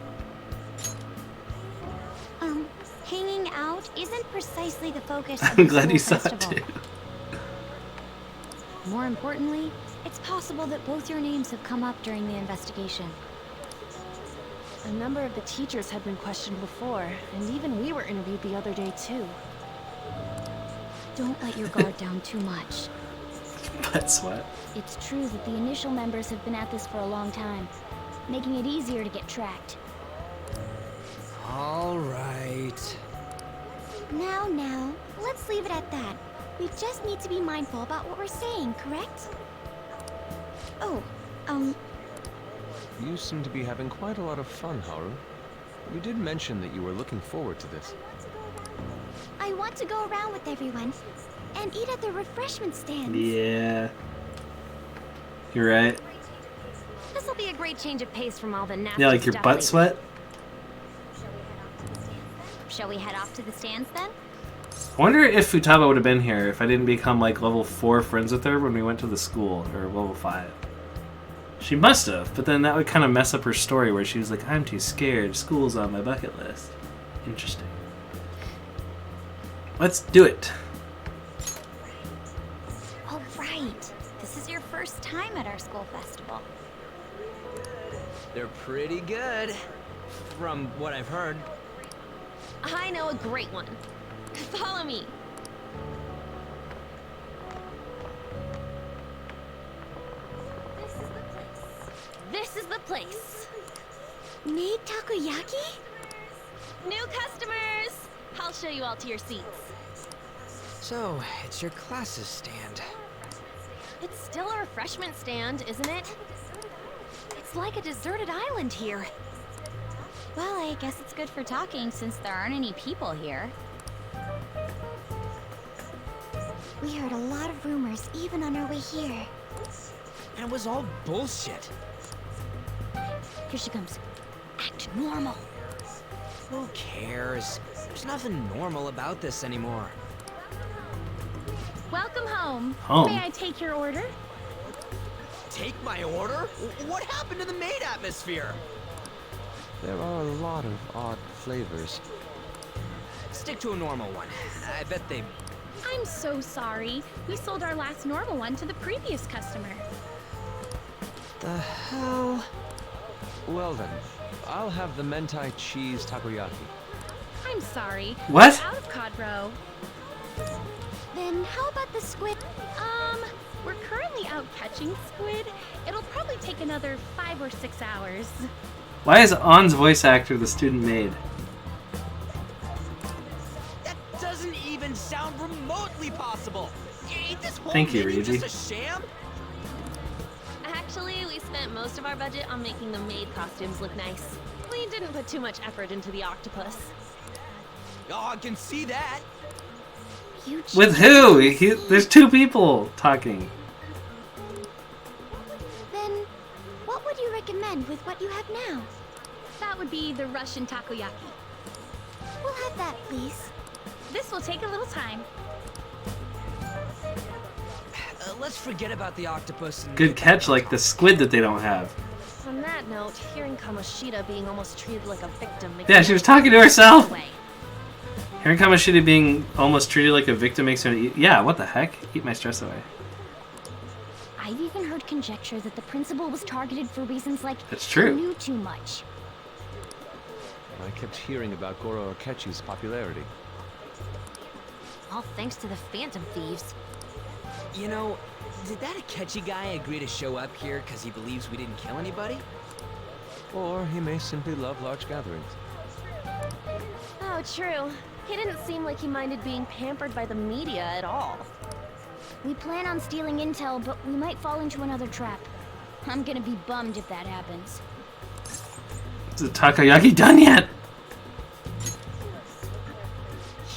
Hanging out isn't precisely the focus of I'm the glad you school saw it festival. too. More importantly, it's possible that both your names have come up during the investigation. A number of the teachers had been questioned before, and even we were interviewed the other day too. Don't let your guard down too much. Butt sweat. It's true that the initial members have been at this for a long time, making it easier to get tracked. All right. Now, let's leave it at that. We just need to be mindful about what we're saying, correct? Oh, You seem to be having quite a lot of fun, Haru. You did mention that you were looking forward to this. I want to go around with everyone and eat at the refreshment stands. Yeah. You're right. This'll be a great change of pace from all the nasty Yeah, like your stuff butt lately. sweat. Shall we head off to the stands then? I wonder if Futaba would have been here if I didn't become like level 4 friends with her when we went to the school, or level 5. She must have, but then that would kind of mess up her story where she was like, I'm too scared, school's on my bucket list. Interesting. Let's do it. All right. This is your first time at our school festival. They're pretty good, from what I've heard. I know a great one. Follow me. This is the place. Made takoyaki? New customers! I'll show you all to your seats. So, it's your class's stand. It's still a refreshment stand, isn't it? It's like a deserted island here. Well, I guess it's good for talking since there aren't any people here. We heard a lot of rumors even on our way here. And it was all bullshit. Here she comes. Act normal. Who cares? There's nothing normal about this anymore. Welcome home. Home? May I take your order? Take my order? What happened to the maid atmosphere? There are a lot of odd flavors. Stick to a normal one. I bet they... I'm so sorry. We sold our last normal one to the previous customer. The hell? Well then, I'll have the mentai cheese takoyaki. I'm sorry. What? We're out of cod roe. Then how about the squid? We're currently out catching squid. It'll probably take another 5 or 6 hours. Why is On's voice actor the student maid? That doesn't even sound remotely possible. Ain't this whole Thank you, menu Ryuji. just a sham? Actually, we spent most of our budget on making the maid costumes look nice. We didn't put too much effort into the octopus. Oh, I can see that. With who? There's 2 people talking. Then, what would you recommend with what you have now? That would be the Russian takoyaki. We'll have that, please. This will take a little time. Let's forget about the octopus and... Good catch, like the squid that they don't have. On that note, hearing Kamoshida being almost treated like a victim makes Yeah, me she was want talking to herself. away. Hearing Kamoshida being almost treated like a victim makes her eat. Yeah, what the heck? Eat my stress away. I've even heard conjecture that the principal was targeted for reasons like That's true. he knew too much. I kept hearing about Goro Akechi's popularity. All thanks to the Phantom Thieves. You know, did that Akechi guy agree to show up here because he believes we didn't kill anybody? Or he may simply love large gatherings. Oh, true. He didn't seem like he minded being pampered by the media at all. We plan on stealing intel, but we might fall into another trap. I'm gonna be bummed if that happens. Is the takoyaki done yet?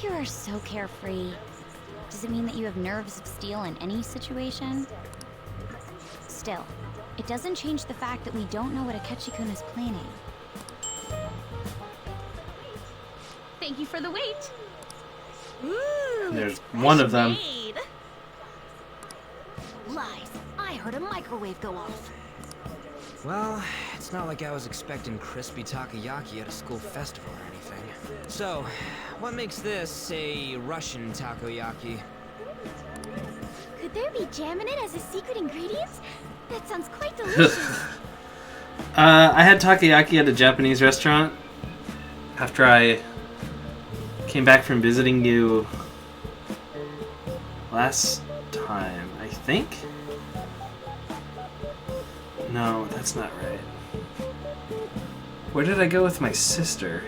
You are so carefree. Does it mean that you have nerves of steel in any situation? Still, it doesn't change the fact that we don't know what Akechi-kun is planning. Thank you for the wait. There's one of them. Made. Lies. I heard a microwave go off. Well, it's not like I was expecting crispy takoyaki at a school festival or anything. So, what makes this a Russian takoyaki? Could there be jam in it as a secret ingredient? That sounds quite delicious. I had takoyaki at a Japanese restaurant after I came back from visiting you last time, I think? No, that's not right. Where did I go with my sister?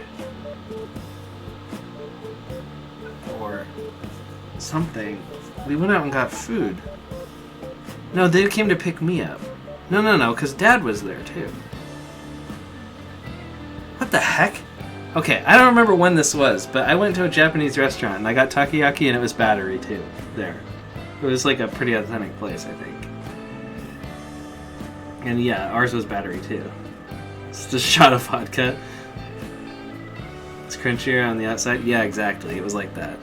something. We went out and got food. No, they came to pick me up. No, because Dad was there too. What the heck? Okay, I don't remember when this was, but I went to a Japanese restaurant and I got takoyaki and it was battery too. There. It was like a pretty authentic place, I think. And yeah, ours was battery too. It's just a shot of vodka. It's crunchier on the outside. Yeah, exactly. It was like that.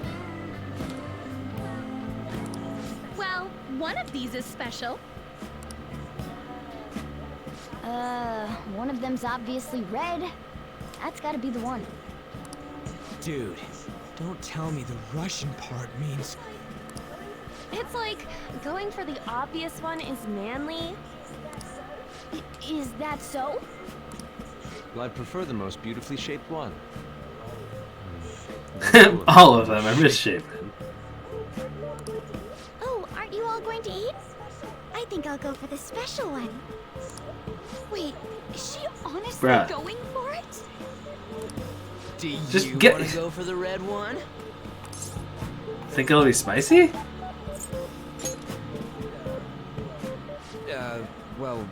Well, one of these is special. One of them's obviously red. That's gotta be the one. Dude, don't tell me the Russian part means... It's like going for the obvious one is manly. Is that so? Well, I'd prefer the most beautifully shaped one. All of them are misshapen. Oh, aren't you all going to eat? I think I'll go for the special one. Wait, is she honestly Bruh. going for it? Do Just you get- want to go for the red one? Think it'll be spicy? Well,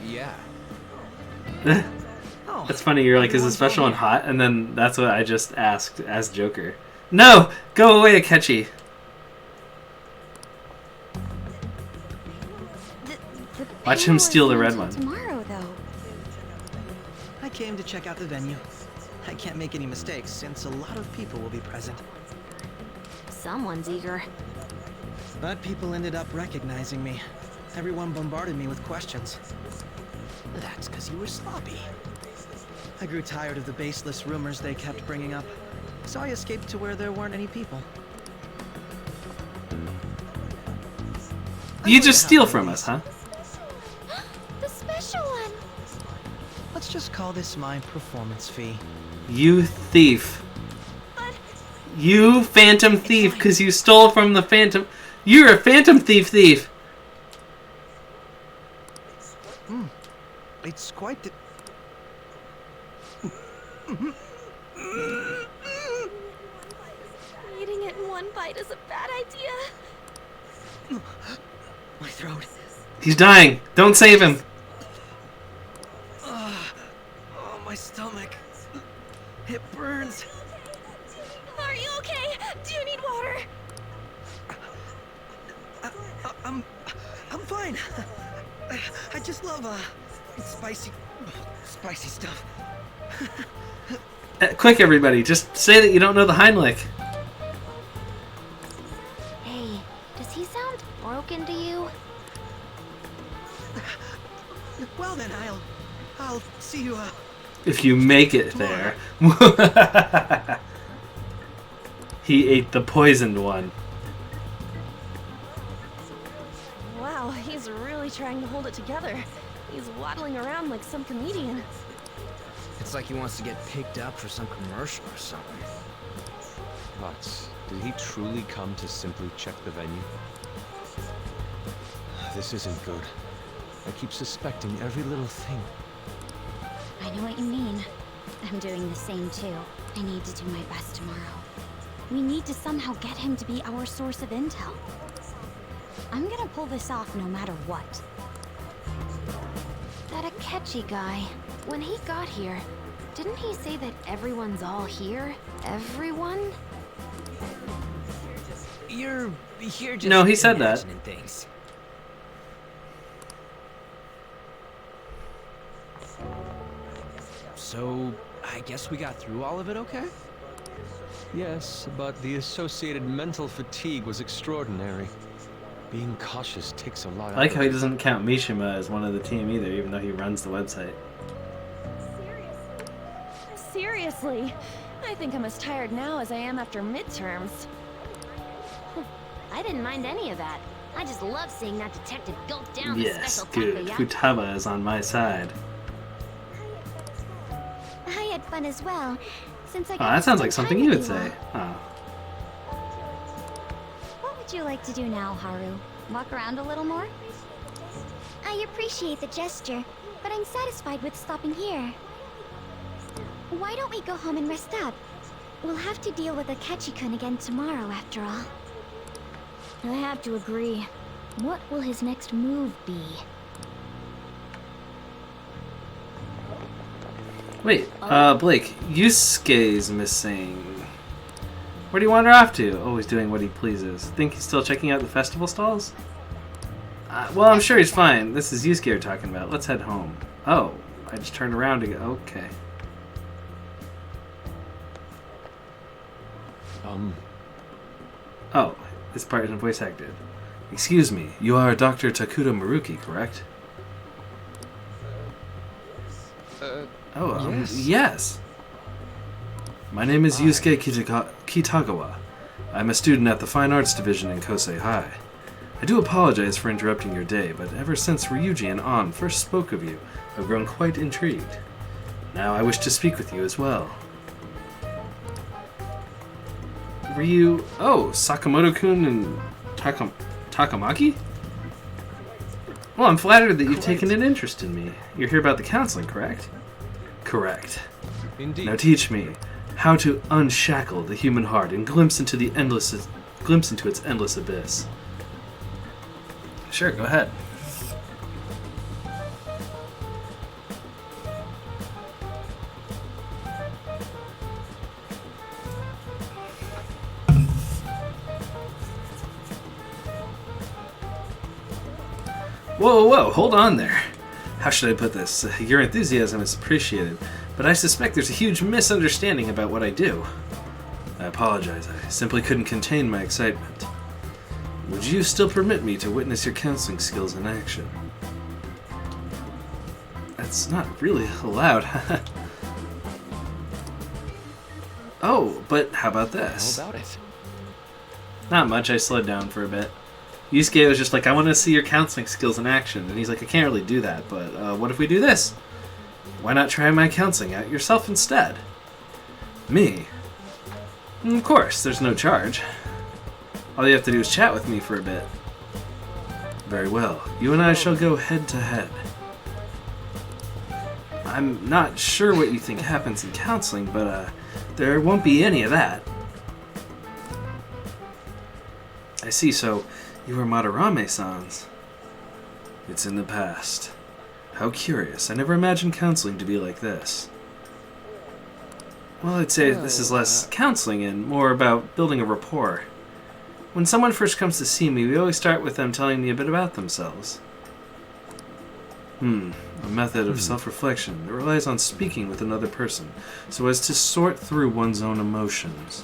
yeah. That's funny, you're like, is the special one hot? And then that's what I just asked as Joker. No! Go away, Akechi! Watch him steal the red one. Tomorrow, though. I came to check out the venue. I can't make any mistakes since a lot of people will be present. Someone's eager. But people ended up recognizing me. Everyone bombarded me with questions. That's because you were sloppy. I grew tired of the baseless rumors they kept bringing up, so I escaped to where there weren't any people. You just steal from us, huh? The special one. Let's just call this my performance fee. You thief. You phantom thief, because you stole from the phantom. You're a phantom thief. It's quite the... Eating it in one bite is a bad idea. My throat. He's dying. Don't save him. Oh, my stomach. It burns. Are you okay? Do you need water? I'm fine. I just love spicy stuff. Quick, everybody, just say that you don't know the Heimlich. Hey, does he sound broken to you? Well then, I'll see you. If you make it there. He ate the poisoned one. Wow, he's really trying to hold it together. He's waddling around like some comedian. It's like he wants to get picked up for some commercial or something. But did he truly come to simply check the venue? This isn't good. I keep suspecting every little thing. I know what you mean. I'm doing the same too. I need to do my best tomorrow. We need to somehow get him to be our source of intel. I'm gonna pull this off no matter what. That Akechi guy, when he got here, didn't he say that everyone's all here? Everyone? You're just No, he said that. imagining things. So, I guess we got through all of it okay? Yes, but the associated mental fatigue was extraordinary. Being cautious takes a lot I like out how of he it. doesn't count Mishima as one of the team either, even though he runs the website. Seriously, I think I'm as tired now as I am after midterms. I didn't mind any of that. I just love seeing that detective gulp down the Yes, special good. takoyaki. Futaba is on my side. I had fun as well, since I Oh, got that to sounds like spend something time you would with say. all. Oh. What would you like to do now, Haru? Walk around a little more? I appreciate the gesture, but I'm satisfied with stopping here. Why don't we go home and rest up? We'll have to deal with Akechi-kun again tomorrow, after all. I have to agree. What will his next move be? Wait, Blake, Yusuke's missing. Where do you wander off to? Always doing what he pleases. Think he's still checking out the festival stalls? Well, I'm sure he's fine. This is Yusuke we're talking about. Let's head home. Oh, I just turned around to go. Okay. Oh, this part isn't voice acted. Excuse me, you are Dr. Takuto Maruki, correct? Yes. My name is Yusuke Kitagawa. I'm a student at the Fine Arts Division in Kosei High. I do apologize for interrupting your day, but ever since Ryuji and An first spoke of you, I've grown quite intrigued. Now I wish to speak with you as well. Ryu... Oh, Sakamoto-kun and Takamaki? Well, I'm flattered that you've taken an interest in me. You're here about the counseling, correct? Correct. Indeed. Now teach me how to unshackle the human heart and glimpse into its endless abyss. Sure, go ahead. Whoa, hold on there. How should I put this? Your enthusiasm is appreciated, but I suspect there's a huge misunderstanding about what I do. I apologize, I simply couldn't contain my excitement. Would you still permit me to witness your counseling skills in action? That's not really allowed. Oh, but how about this? How about it? Not much, I slowed down for a bit. Yusuke was just like, I want to see your counseling skills in action. And he's like, I can't really do that, but what if we do this? Why not try my counseling out yourself instead? Me? Of course, there's no charge. All you have to do is chat with me for a bit. Very well. You and I shall go head to head. I'm not sure what you think happens in counseling, but there won't be any of that. I see, so you were Madarame-san's. It's in the past. How curious. I never imagined counseling to be like this. Well, I'd say this is less counseling and more about building a rapport. When someone first comes to see me, we always start with them telling me a bit about themselves. A method of self-reflection that relies on speaking with another person so as to sort through one's own emotions.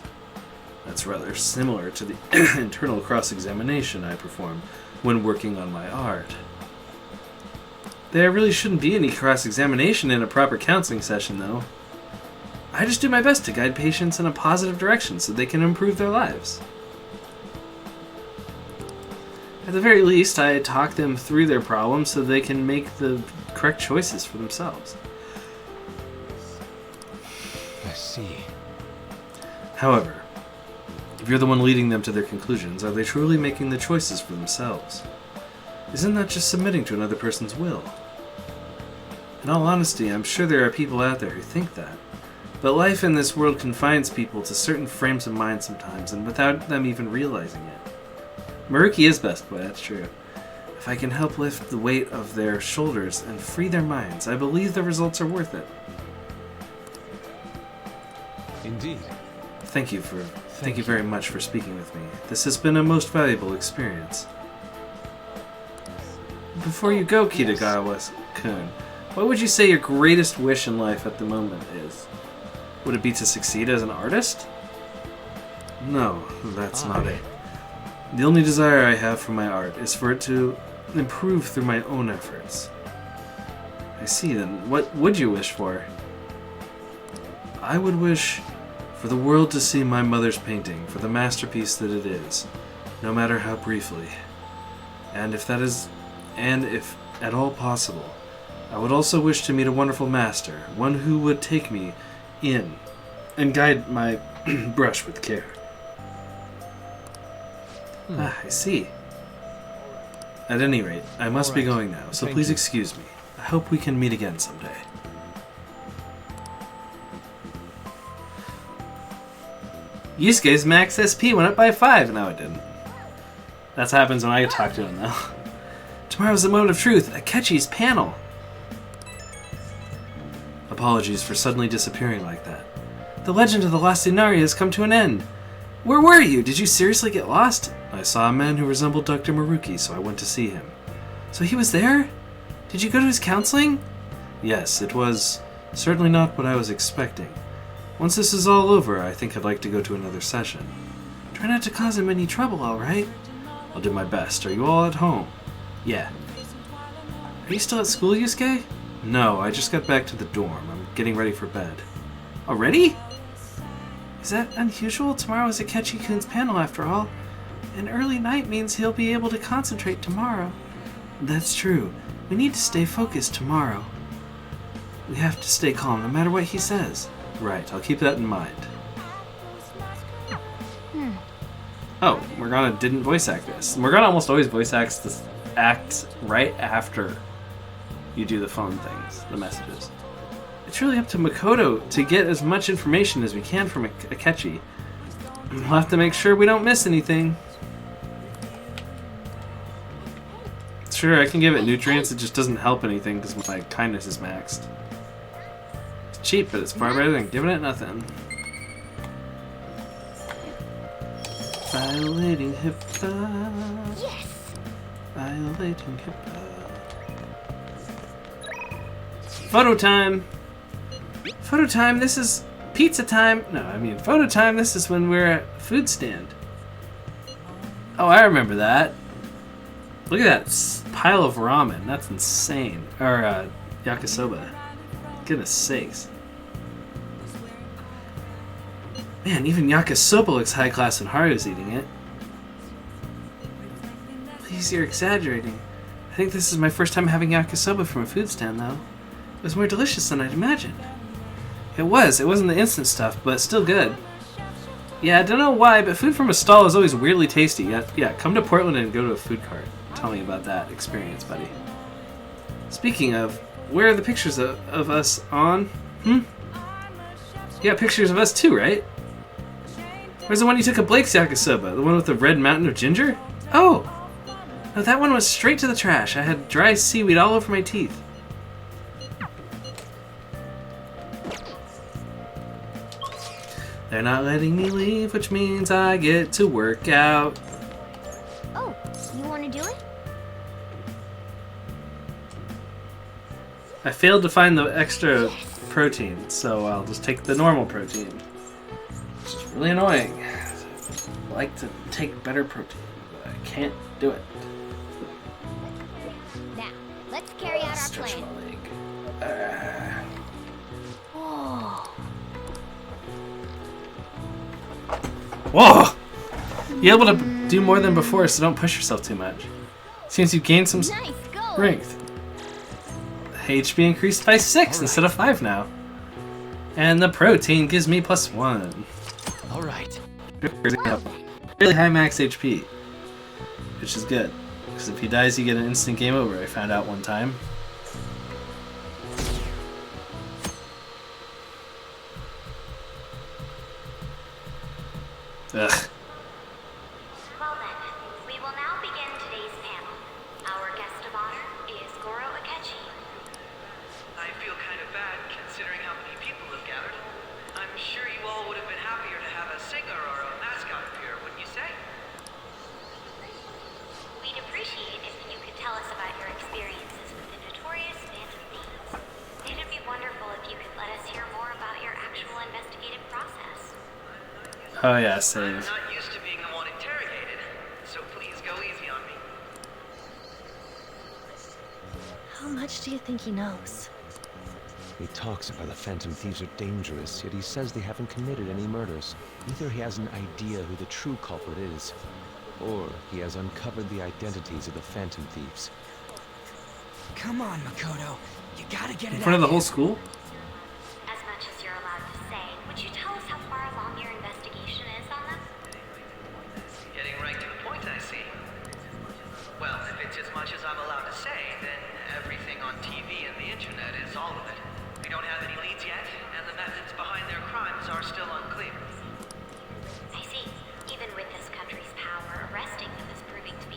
That's rather similar to the internal cross-examination I perform when working on my art. There really shouldn't be any cross-examination in a proper counseling session, though. I just do my best to guide patients in a positive direction so they can improve their lives. At the very least, I talk them through their problems so they can make the correct choices for themselves. I see. However, if you're the one leading them to their conclusions, are they truly making the choices for themselves? Isn't that just submitting to another person's will? In all honesty, I'm sure there are people out there who think that. But life in this world confines people to certain frames of mind sometimes, and without them even realizing it. Maruki is best boy, that's true. If I can help lift the weight of their shoulders and free their minds, I believe the results are worth it. Indeed. Thank you very much for speaking with me. This has been a most valuable experience. Before you go, Kitagawa-kun, what would you say your greatest wish in life at the moment is? Would it be to succeed as an artist? No, that's not it. The only desire I have for my art is for it to improve through my own efforts. I see, then. What would you wish for? I would wish for the world to see my mother's painting for the masterpiece that it is, no matter how briefly. And if at all possible, I would also wish to meet a wonderful master, one who would take me in and guide my brush with care. I see. At any rate, I must be going now, so please excuse me. I hope we can meet again someday. Yusuke's max SP went up by 5. No, it didn't. That's what happens when I talk to him, though. Tomorrow's the moment of truth. Akechi's panel. Apologies for suddenly disappearing like that. The legend of the Lost Inari has come to an end. Where were you? Did you seriously get lost? I saw a man who resembled Dr. Maruki, so I went to see him. So he was there? Did you go to his counseling? Yes, it was certainly not what I was expecting. Once this is all over, I think I'd like to go to another session. Try not to cause him any trouble, alright? I'll do my best. Are you all at home? Yeah. Are you still at school, Yusuke? No, I just got back to the dorm. I'm getting ready for bed. Already? Is that unusual? Tomorrow is Akechi-kun's panel after all. An early night means he'll be able to concentrate tomorrow. That's true. We need to stay focused tomorrow. We have to stay calm no matter what he says. Right, I'll keep that in mind. Oh, Morgana didn't voice act this. Morgana almost always voice acts this act right after you do the phone things, the messages. It's really up to Makoto to get as much information as we can from Akechi. We'll have to make sure we don't miss anything. Sure, I can give it nutrients, it just doesn't help anything because my kindness is maxed. It's cheap, but it's far better than giving it nothing. Violating HIPAA. Yes. Violating HIPAA. Photo time. Photo time. This is pizza time. No, I mean photo time. This is when we're at food stand. Oh, I remember that. Look at that pile of ramen. That's insane. Or yakisoba. Goodness sakes. Man, even yakisoba looks high class when Haru's eating it. Please, you're exaggerating. I think this is my first time having yakisoba from a food stand, though. It was more delicious than I'd imagined. It was. It wasn't the instant stuff, but still good. Yeah, I don't know why, but food from a stall is always weirdly tasty. Yeah, come to Portland and go to a food cart. Tell me about that experience, buddy. Speaking of, where are the pictures of us on? You got pictures of us too, right? Where's the one you took of Blake's yakisoba? The one with the red mountain of ginger? Oh! No, that one was straight to the trash. I had dry seaweed all over my teeth. They're not letting me leave, which means I get to work out. Oh, you want to do it? I failed to find the extra protein, so I'll just take the normal protein. Which is really annoying. I like to take better protein, but I can't do it. Now, let's carry out our Stretch plan. my leg. Whoa! You're able to do more than before, so don't push yourself too much. Seems you've gained some strength. HP increased by 6 instead of 5 now. And the protein gives me +1. Alright. Really high max HP. Which is good. Because if he dies, you get an instant game over, I found out one time. Ugh. Well then, we will now begin today's panel. Our guest of honor is Goro Akechi. I feel kind of bad considering how many people have gathered. I'm sure you all would have been happier to have a singer or a mascot appear, wouldn't you say? We'd appreciate if you could tell us about your experiences with the notorious Phantom Thieves. It'd be wonderful if you could let us hear more about your actual investigative process. Oh yeah, save. I'm not used to being the one interrogated, so please go easy on me. How much do you think he knows? He talks about the Phantom Thieves are dangerous, yet he says they haven't committed any murders. Either he has an idea who the true culprit is, or he has uncovered the identities of the Phantom Thieves. Come on, Makoto. You gotta get it In front of the whole school? As much as you're allowed to say, would you tell us how far along your investigation is on them? Getting right to the point, I see. Well, if it's as much as I'm allowed to say, then everything on TV and the internet is all of it. We don't have any leads yet, and the methods behind their crimes are still unclear. I see. Even with this country's power, arresting them is proving to be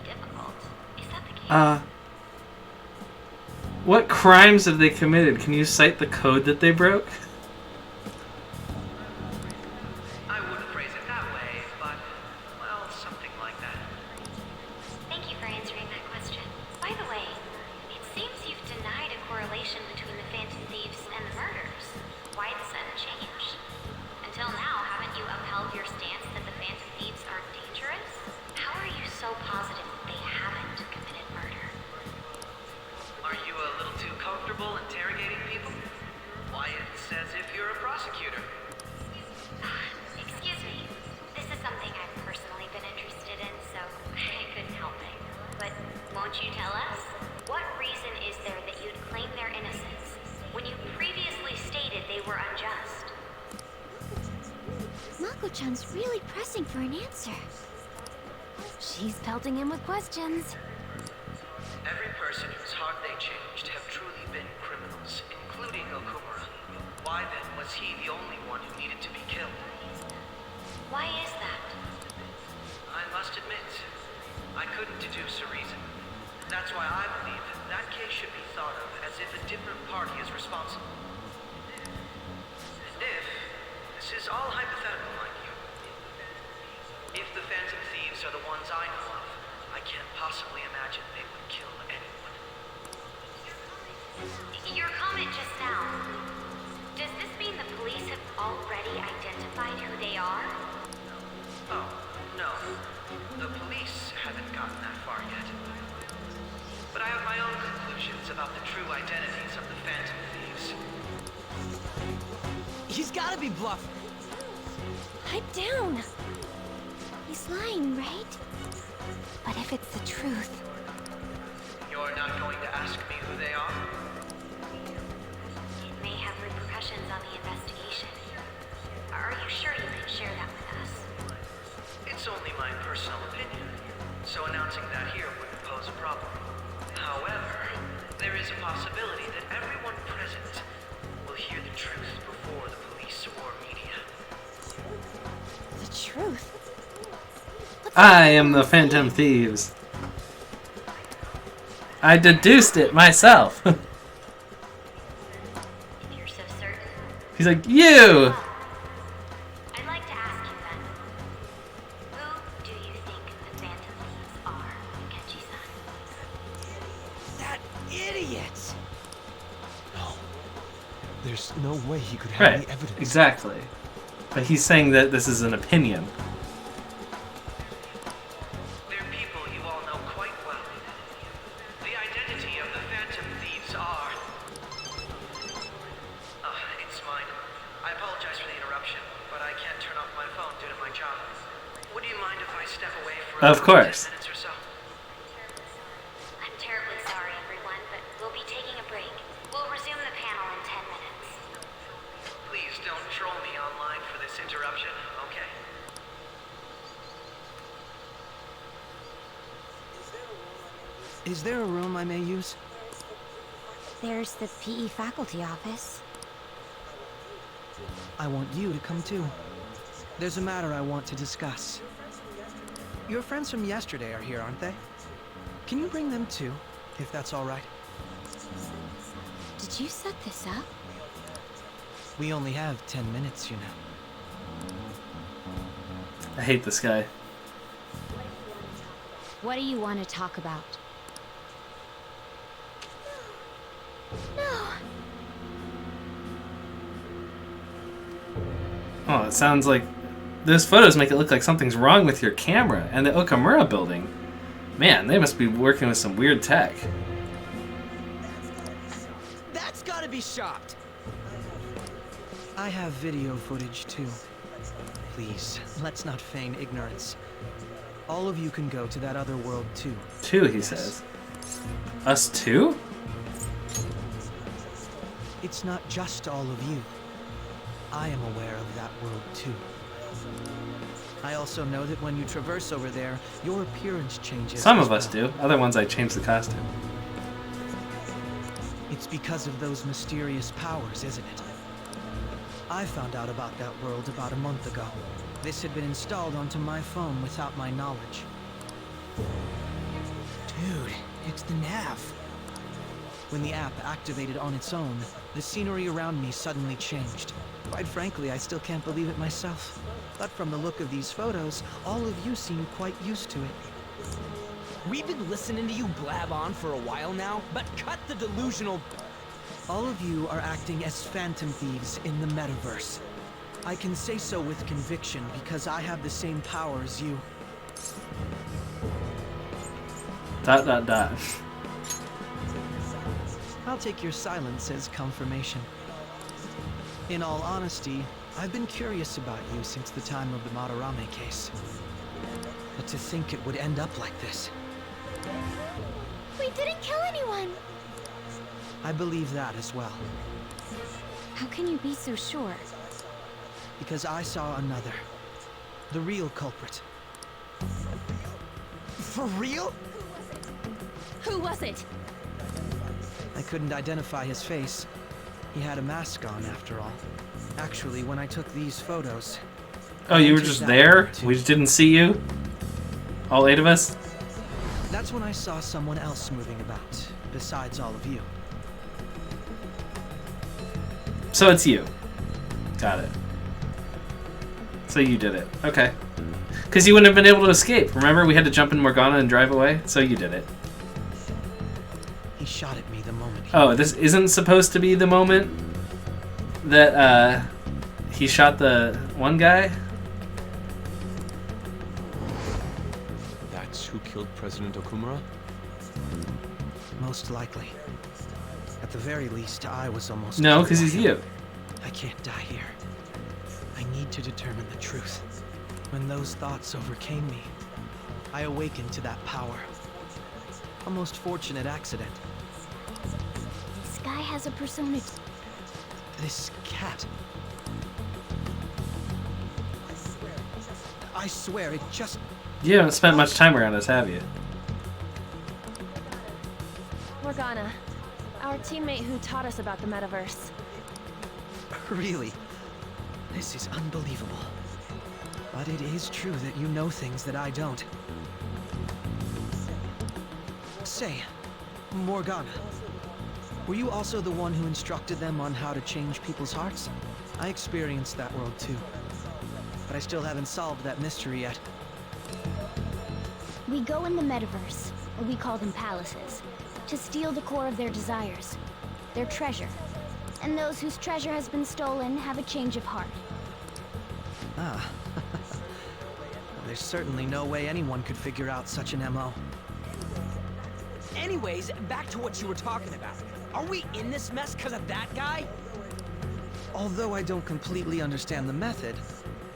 What crimes have they committed? Can you cite the code that they broke? I wouldn't phrase it that way, but, well, something like that. Thank you for answering that question. By the way, it seems you've denied a correlation between the Phantom Thieves and the murders. Why the sudden change? Until now, haven't you upheld your stance that the Phantom Thieves are dangerous? How are you so positive that they haven't committed murder? Are you a little too comfortable interrogating people? Why, it's as if you're a prosecutor. Excuse me. This is something I've personally been interested in, so I couldn't help it. But won't you tell us? What reason is there that you'd claim their innocence when you previously stated they were unjust? Mako-chan's really pressing for an answer. She's pelting him with questions. Every person whose heart they changed have truly been criminals, including Okumura. Why then was he the only one who needed to be killed? Why is that? I must admit, I couldn't deduce a reason. That's why I believe that case should be thought of as if a different party is responsible. And if, this is all hypothetical, mind you, if the Phantom Thieves are the ones I know of, I can't possibly imagine they would kill anyone. Your comment just now, does this mean the police have already identified who they are? Oh, no. The police haven't gotten that far yet. But I have my own conclusions about the true identities of the Phantom Thieves. He's gotta be bluffing. Pipe down. He's lying, right? But if it's the truth... You're not going to ask me who they are? It may have repercussions on the investigation. Are you sure you can share that with us? It's only my personal opinion, so announcing that here wouldn't pose a problem. However, there is a possibility that everyone present will hear the truth before the police or media. The truth? I am the Phantom Thieves. I deduced it myself. If you're so certain. He's like, you! I'd like to ask you then, who do you think the Phantom Thieves are, Akechi-san? That idiot! No. There's no way he could have any Right, evidence. exactly. But he's saying that this is an opinion. They're people you all know quite well. The identity of the Phantom Thieves are... it's mine. I apologize for the interruption, but I can't turn off my phone due to my job. Would you mind if I step away for Of course. 10 minutes or so? I'm terribly sorry, everyone, but we'll be taking a break. We'll resume the panel in 10 minutes. Please don't troll me online for this interruption, okay? Is there a room I may use? There's the PE faculty office. I want you to come too. There's a matter I want to discuss. Your friends from yesterday are here, aren't they? Can you bring them too, if that's all right? Did you set this up? We only have 10 minutes, you know. I hate this guy. What do you want to talk about? No. Oh, it sounds like those photos make it look like something's wrong with your camera. And the Okumura building. Man, they must be working with some weird tech. That's gotta be shot! I have video footage too. Please, let's not feign ignorance. All of you can go to that other world too. Two, he says. Us two? It's not just all of you. I am aware of that world too. I also know that when you traverse over there, your appearance changes. Some as of us well. do. Other ones I change the costume. It's because of those mysterious powers, isn't it? I found out about that world about a month ago. This had been installed onto my phone without my knowledge. Dude, It's the nav. When the app activated on its own, the scenery around me suddenly changed. Quite frankly, I still can't believe it myself. But from the look of these photos, all of you seem quite used to it. We've been listening to you blab on for a while now, but cut the delusional... All of you are acting as phantom thieves in the metaverse. I can say so with conviction because I have the same power as you. ... I'll take your silence as confirmation. In all honesty, I've been curious about you since the time of the Madarame case. But to think it would end up like this. We didn't kill anyone! I believe that as well. How can you be so sure? Because I saw another. The real culprit. For real? Who was it? I couldn't identify his face. He had a mask on, after all. Actually, when I took these photos... Oh, you were just there? We just didn't see you? All 8 of us? That's when I saw someone else moving about, besides all of you. So it's you. Got it. So you did it. Okay. Because you wouldn't have been able to escape. Remember, we had to jump in Morgana and drive away? So you did it. He shot at me the moment. Oh, this isn't supposed to be the moment that he shot the one guy? That's who killed President Okumura? Most likely. At the very least, I was almost... No, because he's you. I can't die here. I need to determine the truth. When those thoughts overcame me, I awakened to that power. A most fortunate accident. This guy has a persona. This cat. I swear, it just... You haven't spent much time around us, have you? Morgana, our teammate who taught us about the metaverse. Really? This is unbelievable. But it is true that you know things that I don't. Say, Morgana, were you also the one who instructed them on how to change people's hearts? I experienced that world too. But I still haven't solved that mystery yet. We go in the metaverse, or we call them palaces, to steal the core of their desires, their treasure. And those whose treasure has been stolen have a change of heart. Ah. There's certainly no way anyone could figure out such an MO. Anyways, back to what you were talking about. Are we in this mess because of that guy? Although I don't completely understand the method,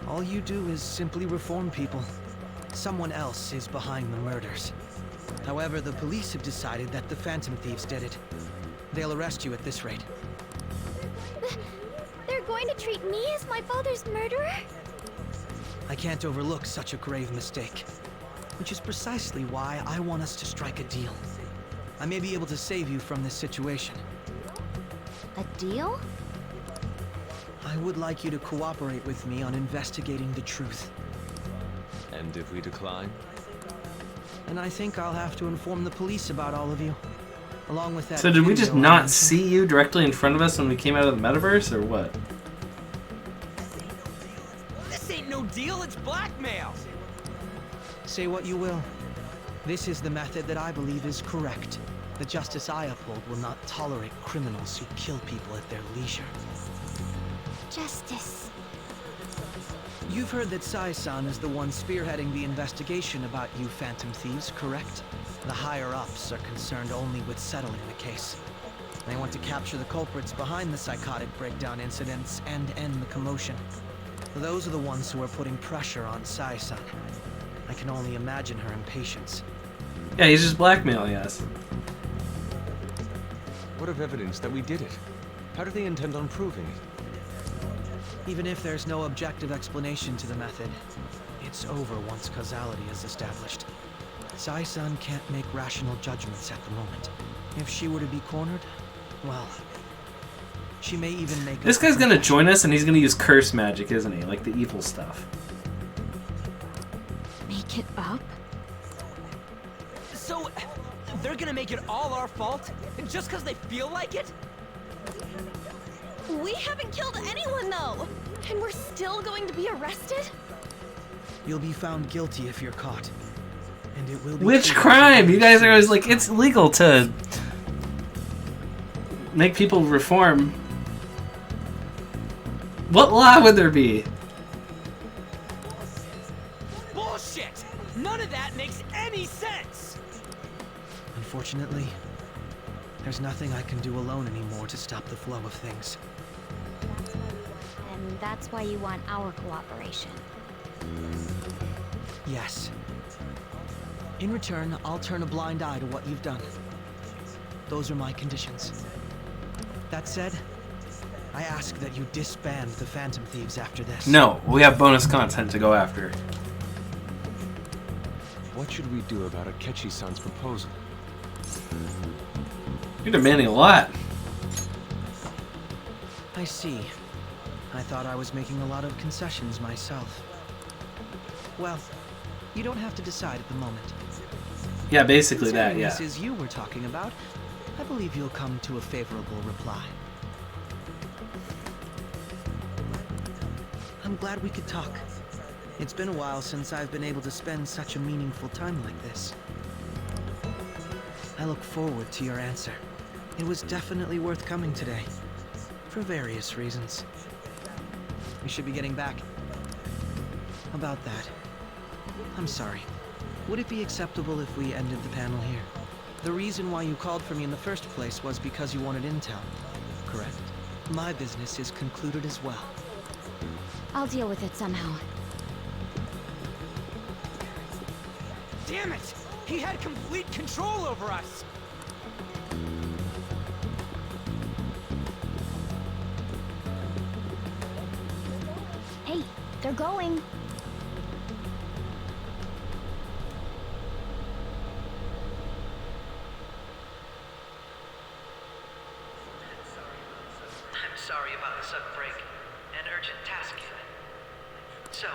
all you do is simply reform people. Someone else is behind the murders. However, the police have decided that the Phantom Thieves did it. They'll arrest you at this rate. They're going to treat me as my father's murderer? I can't overlook such a grave mistake. Which is precisely why I want us to strike a deal. I may be able to save you from this situation. A deal? I would like you to cooperate with me on investigating the truth. And if we decline? And I think I'll have to inform the police about all of you. Along with that. So did we just video I not mentioned. see you directly in front of us when we came out of the metaverse, or what? This ain't no deal, it's blackmail! Say what you will. This is the method that I believe is correct. The justice I uphold will not tolerate criminals who kill people at their leisure. Justice. You've heard that Sai-san is the one spearheading the investigation about you Phantom Thieves, correct? The higher-ups are concerned only with settling the case. They want to capture the culprits behind the psychotic breakdown incidents and end the commotion. Those are the ones who are putting pressure on Sai-san. I can only imagine her impatience. Yeah, he's just blackmailing us. What of evidence that we did it? How do they intend on proving it? Even if there's no objective explanation to the method, it's over once causality is established. Sai-san can't make rational judgments at the moment. If she were to be cornered, well, she may even make... This guy's gonna join us and he's gonna use curse magic, isn't he? Like the evil stuff. Make it up? So, they're gonna make it all our fault? And just because they feel like it? We haven't killed anyone, though! And we're still going to be arrested? You'll be found guilty if you're caught. And it will be Which treated crime? as a You guys are always like, it's legal to make people reform. What law would there be? Bullshit! None of that makes any sense! Unfortunately, there's nothing I can do alone anymore to stop the flow of things. And that's why you want our cooperation. Yes. In return, I'll turn a blind eye to what you've done. Those are my conditions. That said, I ask that you disband the Phantom Thieves after this. No, we have bonus content to go after. What should we do about Akechi-san's proposal? You're demanding a lot. I see. I thought I was making a lot of concessions myself. Well, you don't have to decide at the moment. Yeah, basically that, Considering yeah. this is you we're talking about, I believe you'll come to a favorable reply. I'm glad we could talk. It's been a while since I've been able to spend such a meaningful time like this. I look forward to your answer. It was definitely worth coming today, for various reasons. We should be getting back. About that, I'm sorry. Would it be acceptable if we ended the panel here? The reason why you called for me in the first place was because you wanted intel, correct? My business is concluded as well. I'll deal with it somehow. Damn it! He had complete control over us! Hey, they're going. I'm sorry about the sudden break. An urgent task came in. So,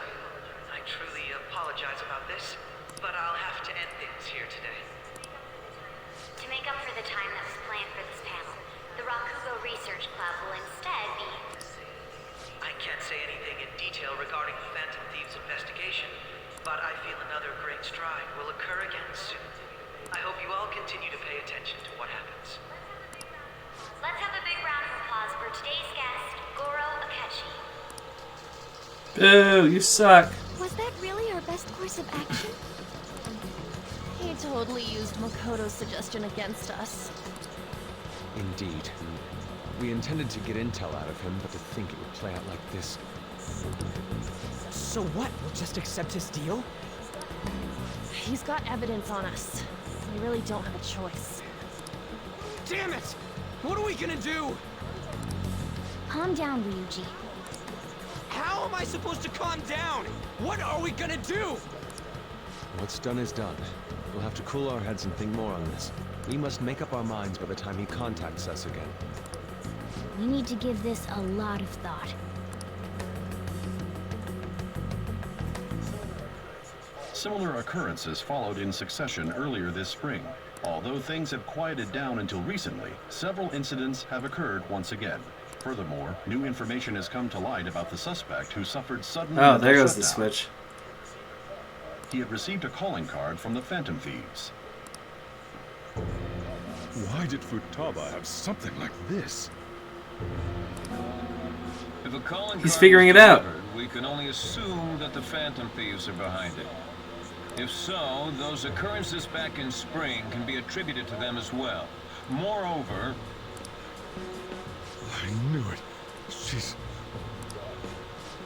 I truly apologize about this, but I'll have to end things here today. To make up for the time that was planned for this panel, the Rakugo Research Club will instead be... I can't say anything in detail regarding the Phantom Thieves investigation, but I feel another great stride will occur again soon. I hope you all continue to pay attention to what happens. Let's have a big round of applause for today's guest, Goro Akechi. Boo, you suck. Was that really our best course of action? He totally used Makoto's suggestion against us. Indeed. We intended to get intel out of him, but to think it would play out like this. So what? We'll just accept his deal? He's got evidence on us. We really don't have a choice. Damn it! What are we gonna do? Calm down, Ryuji. How am I supposed to calm down? What are we gonna do? What's done is done. We'll have to cool our heads and think more on this. We must make up our minds by the time he contacts us again. We need to give this a lot of thought. Similar occurrences followed in succession earlier this spring. Although things have quieted down until recently, several incidents have occurred once again. Furthermore, new information has come to light about the suspect who suffered sudden Oh, there goes shutdown. the switch. He had received a calling card from the Phantom Thieves. Why did Futaba have something like this? If a calling He's card figuring was it out. delivered, we can only assume that the Phantom Thieves are behind it. If so, those occurrences back in spring can be attributed to them as well. Moreover... I knew it. She's...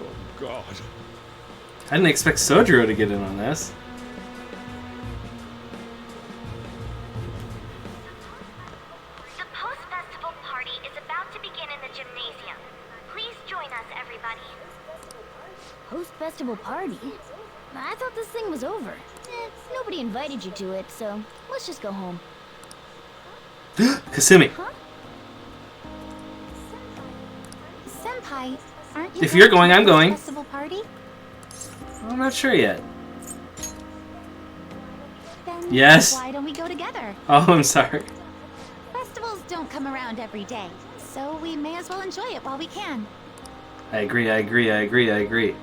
Oh, God. I didn't expect Sojiro to get in on this. The post-festival party is about to begin in the gymnasium. Please join us, everybody. Post-festival party? I thought this thing was over. Nobody invited you to it, so let's just go home. Kasumi. Huh? Senpai, aren't you If you're going, to I'm the going. Festival party? I'm not sure yet. Then Yes? Why don't we go together? Oh, I'm sorry. Festivals don't come around every day, so we may as well enjoy it while we can. I agree, I agree, I agree, I agree.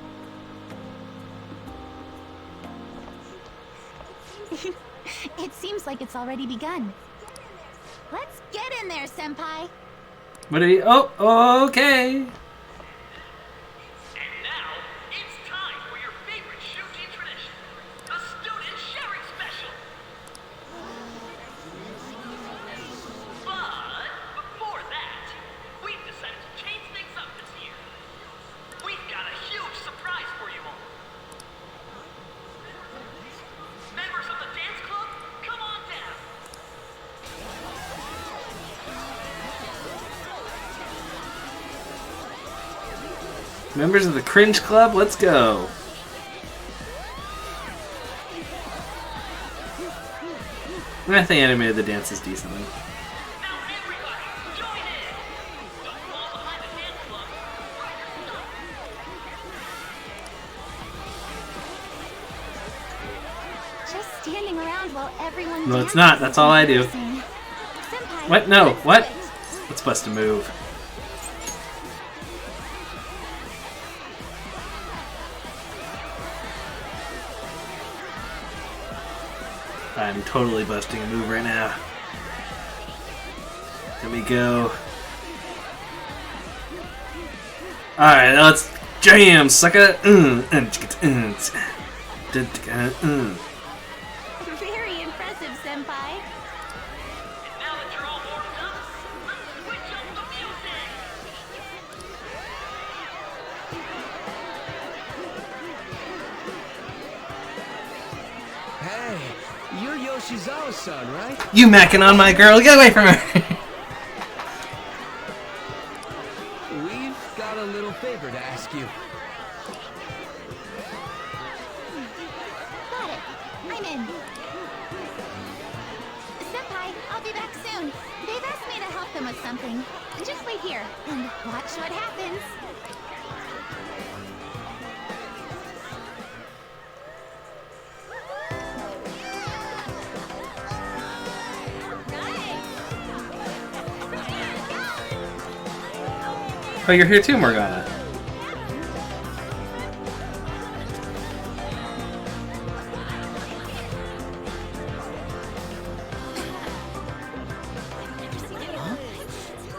It seems like it's already begun. Let's get in there, Senpai. What did he... Oh, okay. Members of the Cringe Club, let's go. I think they animated the dances decently. Just standing around while everyone No, it's not. That's all I do. Senpai, What? No. let's What? do it. Let's bust a move. I'm totally busting a move right now. Let me go. Alright, now let's jam, sucker! Very impressive, Senpai. Hey, you're Yoshizawa-san, right? You macking on my girl, get away from her! We've got a little favor to ask you. Got it. I'm in. Senpai, I'll be back soon. They've asked me to help them with something. Just wait here and watch what happens. Oh, you're here too, Morgana.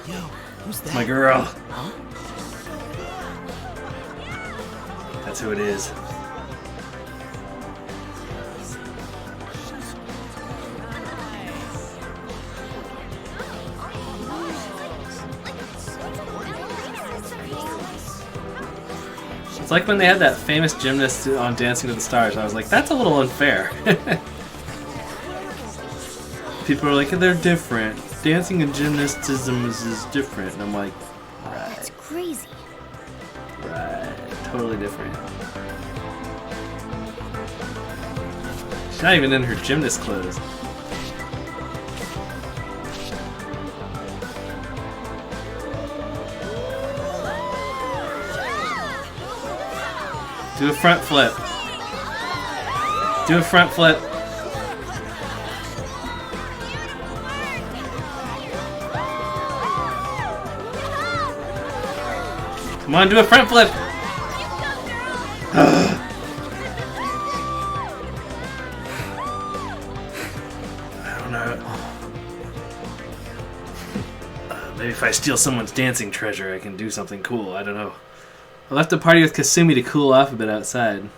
Yo, who's that? My girl. Huh? That's who it is. It's like when they had that famous gymnast on Dancing with the Stars. I was like, that's a little unfair. People are like, they're different. Dancing and gymnasticism is different. And I'm like, right. That's crazy. Right. Totally different. She's not even in her gymnast clothes. Do a front flip. Do a front flip. Come on, do a front flip. I don't know. Maybe if I steal someone's dancing treasure, I can do something cool. I don't know. I'll have to party with Kasumi to cool off a bit outside.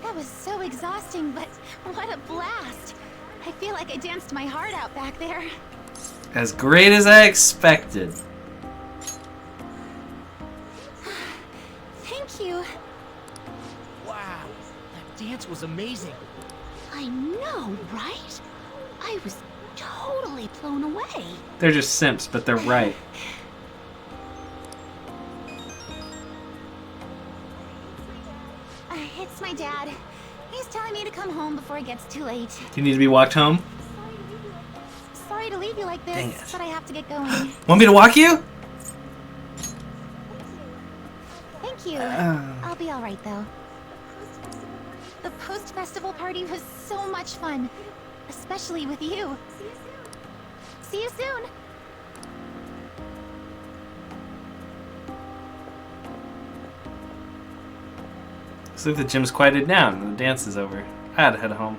That was so exhausting, but what a blast. I feel like I danced my heart out back there. As great as I expected. Thank you. Wow, that dance was amazing. I know, right? I was totally blown away. They're just simps, but they're right. It's my dad. He's telling me to come home before it gets too late. You need to be walked home? Sorry to leave you like Dang this, it. but I have to get going. Want me to walk you? Thank Thank you. I'll be all right though. The post-festival party was so much fun, especially with you. See you soon. Looks like the gym's quieted down and the dance is over. I had to head home.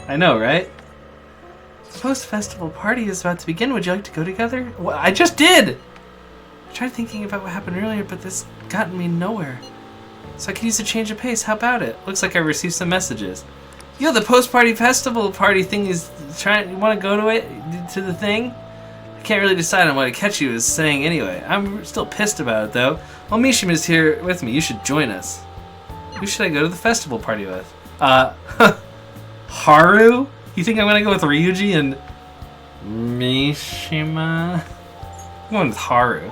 I know, right? The post-festival party is about to begin. Would you like to go together? Well, I just did! I tried thinking about what happened earlier, but this gotten me nowhere. So I could use a change of pace. How about it? Looks like I received some messages. Yo, the post-party festival party thing is trying. You want to go to it? To the thing? I can't really decide on what Akechi was saying anyway. I'm still pissed about it though. Well, Mishima's here with me. You should join us. Who should I go to the festival party with? Haru? You think I'm gonna go with Ryuji and Mishima? I'm going with Haru.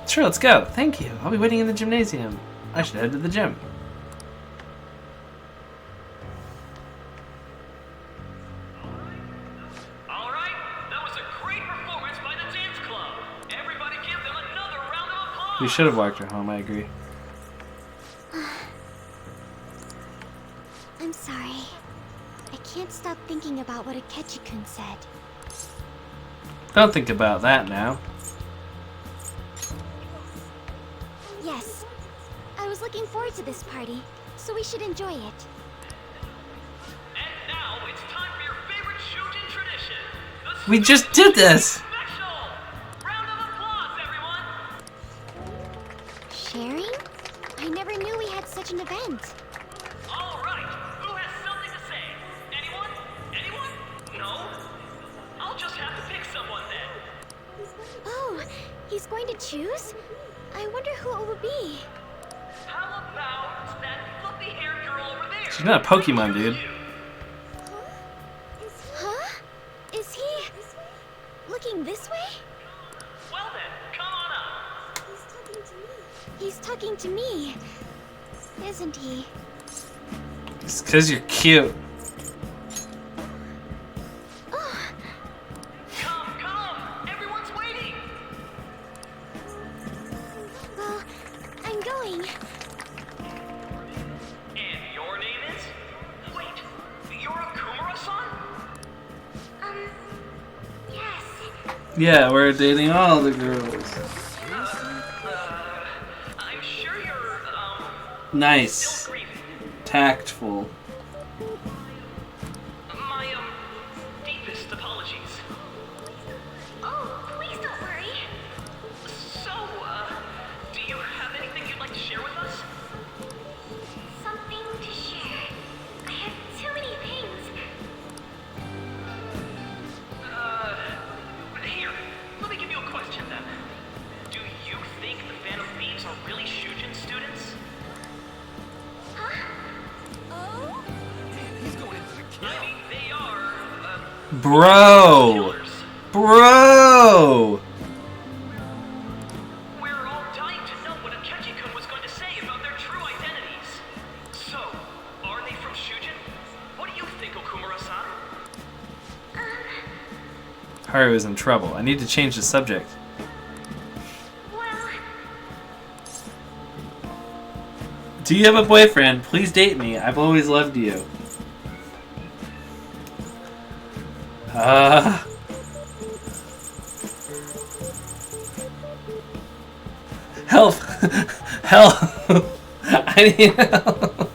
Sure, let's go. Thank you. I'll be waiting in the gymnasium. I should head to the gym. We should have walked her home, I agree. I'm sorry. I can't stop thinking about what Akechi-kun said. Don't think about that now. Yes. I was looking forward to this party, so we should enjoy it. And now it's time for your favorite Shujin tradition. We just did this! Sharing? I never knew we had such an event. All right, who has something to say? Anyone? Anyone? No? I'll just have to pick someone then. Oh, he's going to choose? I wonder who it would be. How about that fluffy-haired girl over there? She's not a Pokemon, dude. Huh? Is he looking this way? Well then, come on up. He's talking to me, isn't he? It's because you're cute. Oh. Come! Everyone's waiting! Well, I'm going. And your name is? Wait, you're Okumura-san? Yes. Yeah, we're dating all the girls. I'm sure you're, Nice. Tactful. My, deepest apologies. Oh, please don't worry. So, do you have anything you'd like to share with us? Something to share. I have too many things. Here, let me give you a question then. Do you think the Phantom Thieves are really Shujin students? Oh? He's going into the kill. I mean, they are, Bro! Bro! We're all dying to know what Akechi-kun was going to say about their true identities. So, are they from Shujin? What do you think, Okumura-san? Haru is in trouble. I need to change the subject. Well, Do you have a boyfriend? Please date me. I've always loved you. Help! Help! I need help.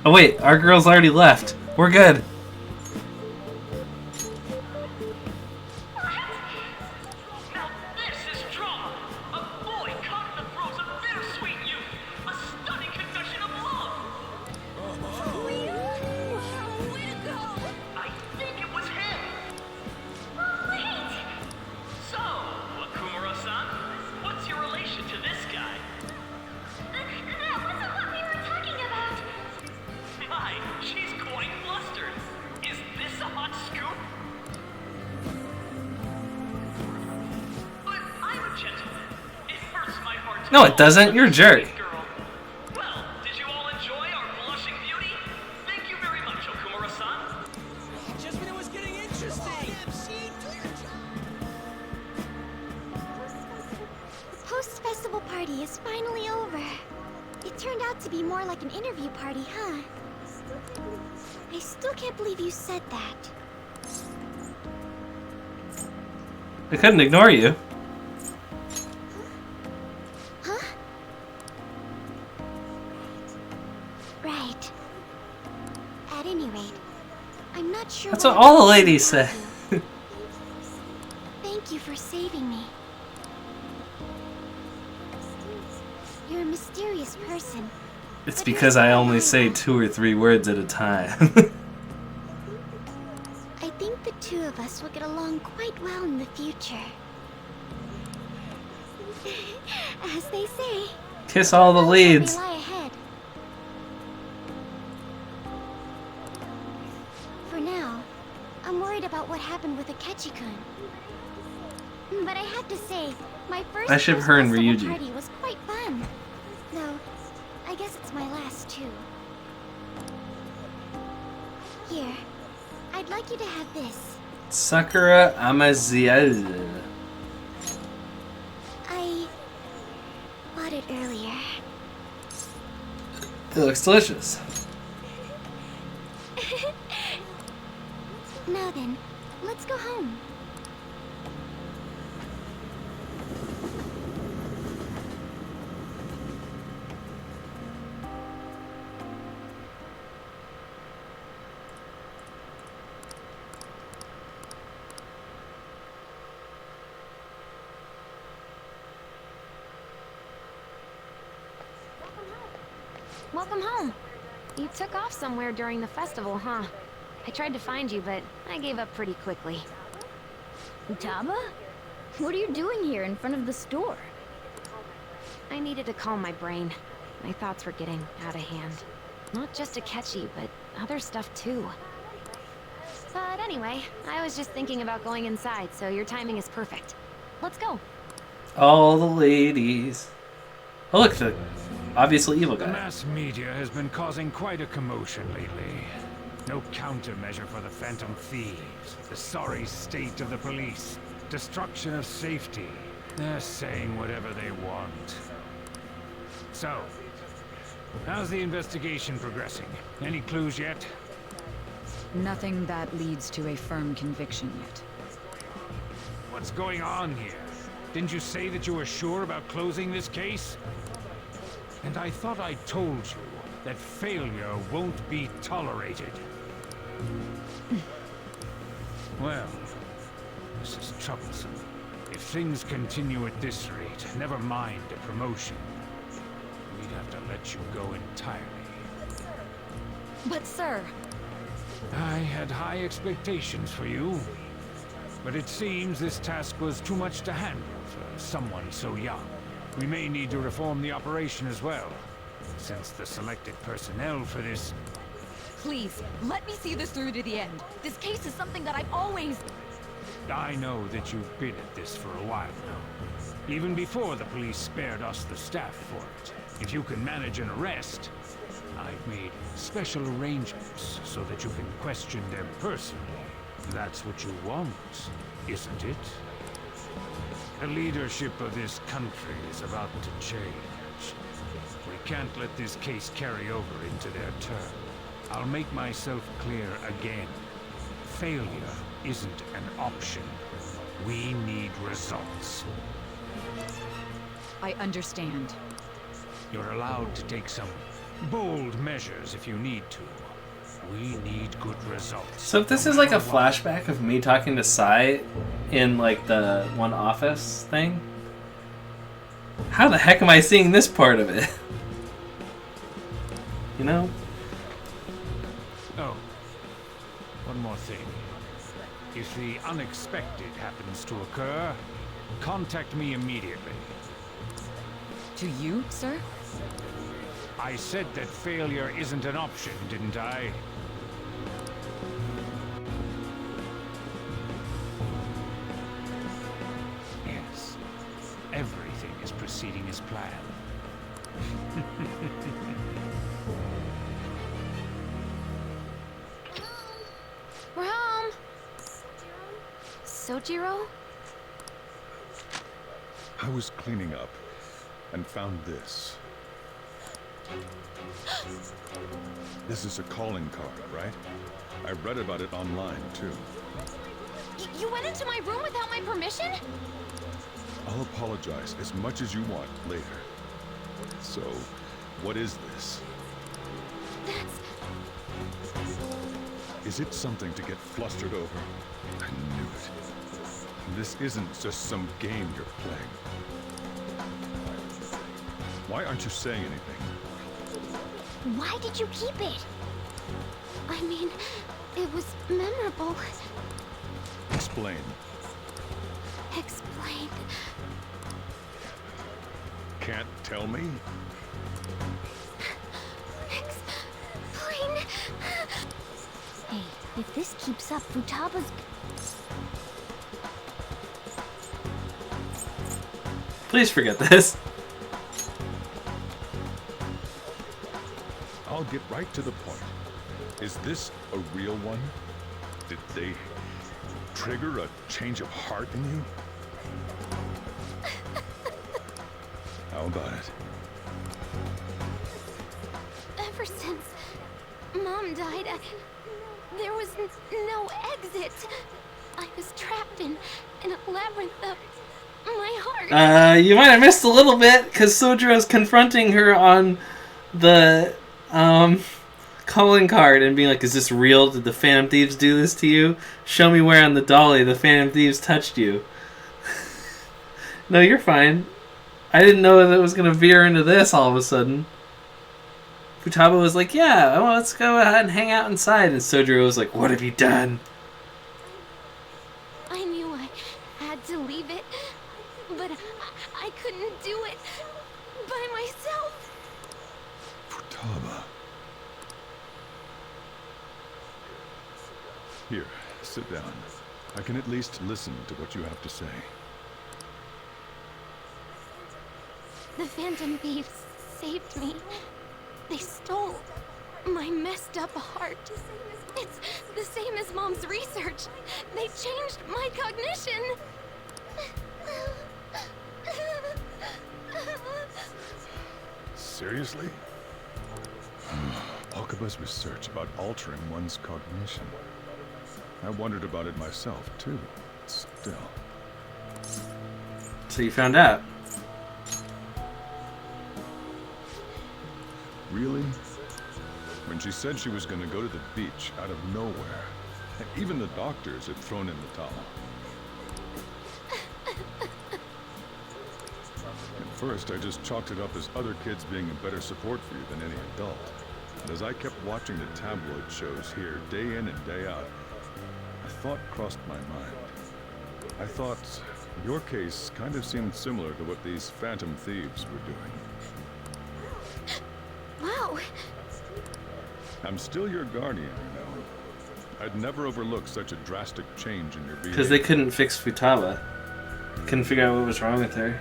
Oh wait, our girl's already left. We're good. Now this is drama! A boy caught in the throes of bittersweet youth! A stunning confession of love! way to go! I think it was him! Wait! So, Okumura-san, what's your relation to this guy? That wasn't what we were talking about! My, she's quite flustered! Is this a hot scoop? But I'm a gentleman. It hurts my heart to No, it doesn't. You're a jerk. Well, did you all enjoy our blushing beauty? Thank you very much, Okumura-san. Just when it was getting interesting. out to be more like an interview party, huh? I still can't believe you said that. I couldn't ignore you. Huh? Right. At any rate, I'm not sure. That's what all the ladies say. Thank you for saving me. You're a mysterious person. It's because I only say 2 or 3 words at a time. I think the two of us will get along quite well in the future. As they say, Kiss all the leads. may lie ahead. For now, I'm worried about what happened with Akechi-kun. But I have to say, my first I ship her and festival Ryuji. party was quite fun. Though, I guess it's my last too. Here, I'd like you to have this. Sakura Amaziel. I bought it earlier. It looks delicious. Now then, let's go home. Welcome home. You took off somewhere during the festival, huh? I tried to find you, but I gave up pretty quickly. Utaba? What are you doing here in front of the store? I needed to calm my brain. My thoughts were getting out of hand. Not just Akechi, but other stuff too. But anyway, I was just thinking about going inside, so your timing is perfect. Let's go. All the ladies. Oh look, the obviously evil The guy. mass media has been causing quite a commotion lately. No countermeasure for the Phantom Thieves, the sorry state of the police, destruction of safety. They're saying whatever they want. So, how's the investigation progressing? Any clues yet? Nothing that leads to a firm conviction yet. What's going on here? Didn't you say that you were sure about closing this case? And I thought I told you that failure won't be tolerated. Well, this is troublesome. If things continue at this rate, never mind a promotion, we'd have to let you go entirely. But sir... I had high expectations for you, but it seems this task was too much to handle for someone so young. We may need to reform the operation as well, since the selected personnel for this... Please, let me see this through to the end. This case is something that I've always... I know that you've been at this for a while now, even before the police spared us the staff for it. If you can manage an arrest, I've made special arrangements so that you can question them personally. That's what you want, isn't it? The leadership of this country is about to change. We can't let this case carry over into their term. I'll make myself clear again. Failure isn't an option. We need results. I understand. You're allowed to take some bold measures if you need to. We need good results. So if this is like a flashback of me talking to Sai in like the one office thing, how the heck am I seeing this part of it? You know? Oh, one more thing. If the unexpected happens to occur, contact me immediately. To you, sir? I said that failure isn't an option, didn't I? Yes. Everything is proceeding as planned. We're home! Sojiro? I was cleaning up and found this. This is a calling card, right? I read about it online, too. You went into my room without my permission? I'll apologize as much as you want later. So, what is this? Is it something to get flustered over? I knew it. This isn't just some game you're playing. Why aren't you saying anything? Why did you keep it? I mean, it was memorable. Explain. Explain. Can't tell me? Explain. Hey, if this keeps up, Futaba's... Please forget this. I'll get right to the point. Is this a real one? Did they trigger a change of heart in you? How about it? Ever since Mom died, there was no exit. I was trapped in a labyrinth of my heart. You might have missed a little bit because Sojiro's confronting her on the calling card and being like, "Is this real? Did the Phantom Thieves do this to you? Show me where on the dolly the Phantom Thieves touched you." No, you're fine. I didn't know that it was gonna veer into this all of a sudden. Futaba was like, "Yeah, well, let's go ahead and hang out inside," and Sojiro was like, "What have you done?" I knew I had to leave it, but I couldn't do it by myself. Futaba. Here, sit down. I can at least listen to what you have to say. The Phantom Thieves saved me. They stole my messed up heart. It's the same as Mom's research. They changed my cognition. Seriously? Wakaba's research about altering one's cognition. I wondered about it myself, too. Still. So you found out. Really? When she said she was going to go to the beach out of nowhere, even the doctors had thrown in the towel. At first, I just chalked it up as other kids being a better support for you than any adult. And as I kept watching the tabloid shows here, day in and day out, a thought crossed my mind. I thought your case kind of seemed similar to what these Phantom Thieves were doing. Wow. I'm still your guardian, you know. I'd never overlook such a drastic change in your behavior. Because they couldn't fix Futaba. Couldn't figure out what was wrong with her.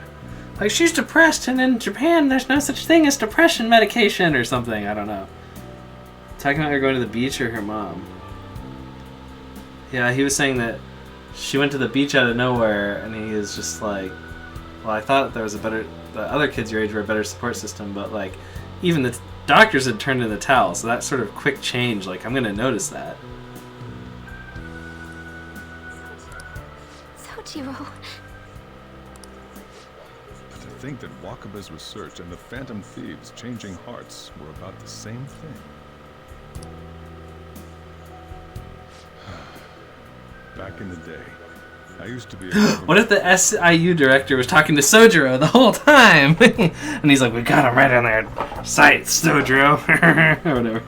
Like, she's depressed, and in Japan, there's no such thing as depression medication or something. I don't know. Talking about her going to the beach or her mom. Yeah, he was saying that she went to the beach out of nowhere, and he was just like, well, I thought there was the other kids your age were a better support system, but like, even the doctors had turned in the towel, so that sort of quick change, like, I'm gonna notice that. Sojiro. But to think that Wakaba's research and the Phantom Thieves changing hearts were about the same thing. Back in the day, I used to be a What if the SIU director was talking to Sojiro the whole time? And he's like, we got him right on their sights, Sojiro. Or whatever.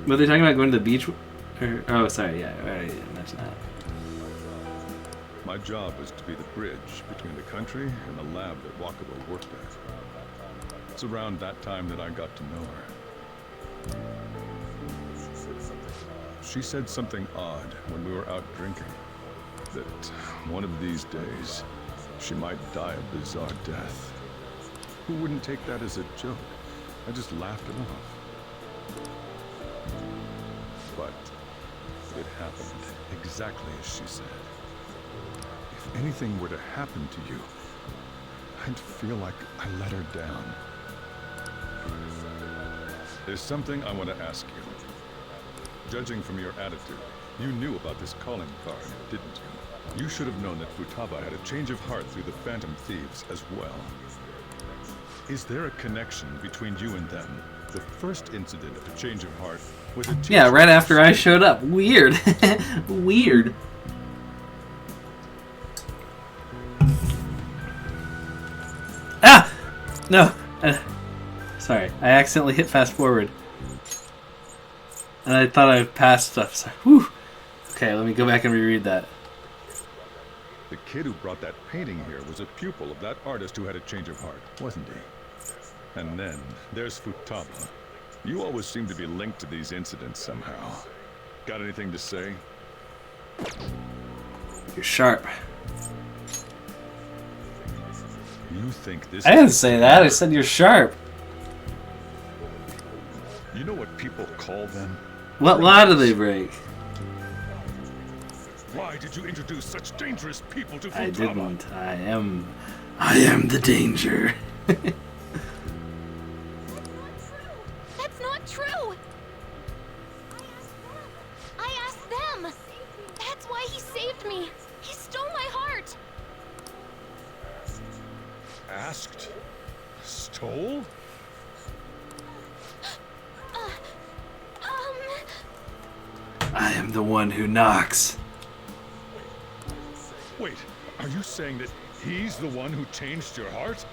Were they talking about going to the beach? Or, oh, sorry, yeah, I already mentioned that. My job was to be the bridge between the country and the lab that Wakaba worked at. It's around that time that I got to know her. She said something odd when we were out drinking. That one of these days, she might die a bizarre death. Who wouldn't take that as a joke? I just laughed it off. But it happened exactly as she said. If anything were to happen to you, I'd feel like I let her down. There's something I want to ask you. Judging from your attitude, you knew about this calling card, didn't you? You should have known that Futaba had a change of heart through the Phantom Thieves as well. Is there a connection between you and them? The first incident of a change of heart was a Yeah, right after I showed up. Weird. Weird. Ah! No. Sorry. I accidentally hit fast forward. And I thought I passed stuff. So, whew. Okay, let me go back and reread that. The kid who brought that painting here was a pupil of that artist who had a change of heart, wasn't he? And then there's Futaba. You always seem to be linked to these incidents somehow. Got anything to say? You're sharp. You think this... I didn't say that. I said you're sharp. You know what people call them? What law do they break? Why did you introduce such dangerous people to Futaba? I didn't. I am the danger. That's not true! I asked them! That's why he saved me! He stole my heart! Asked? Stole? I am the one who knocks. Wait, are you saying that he's the one who changed your heart?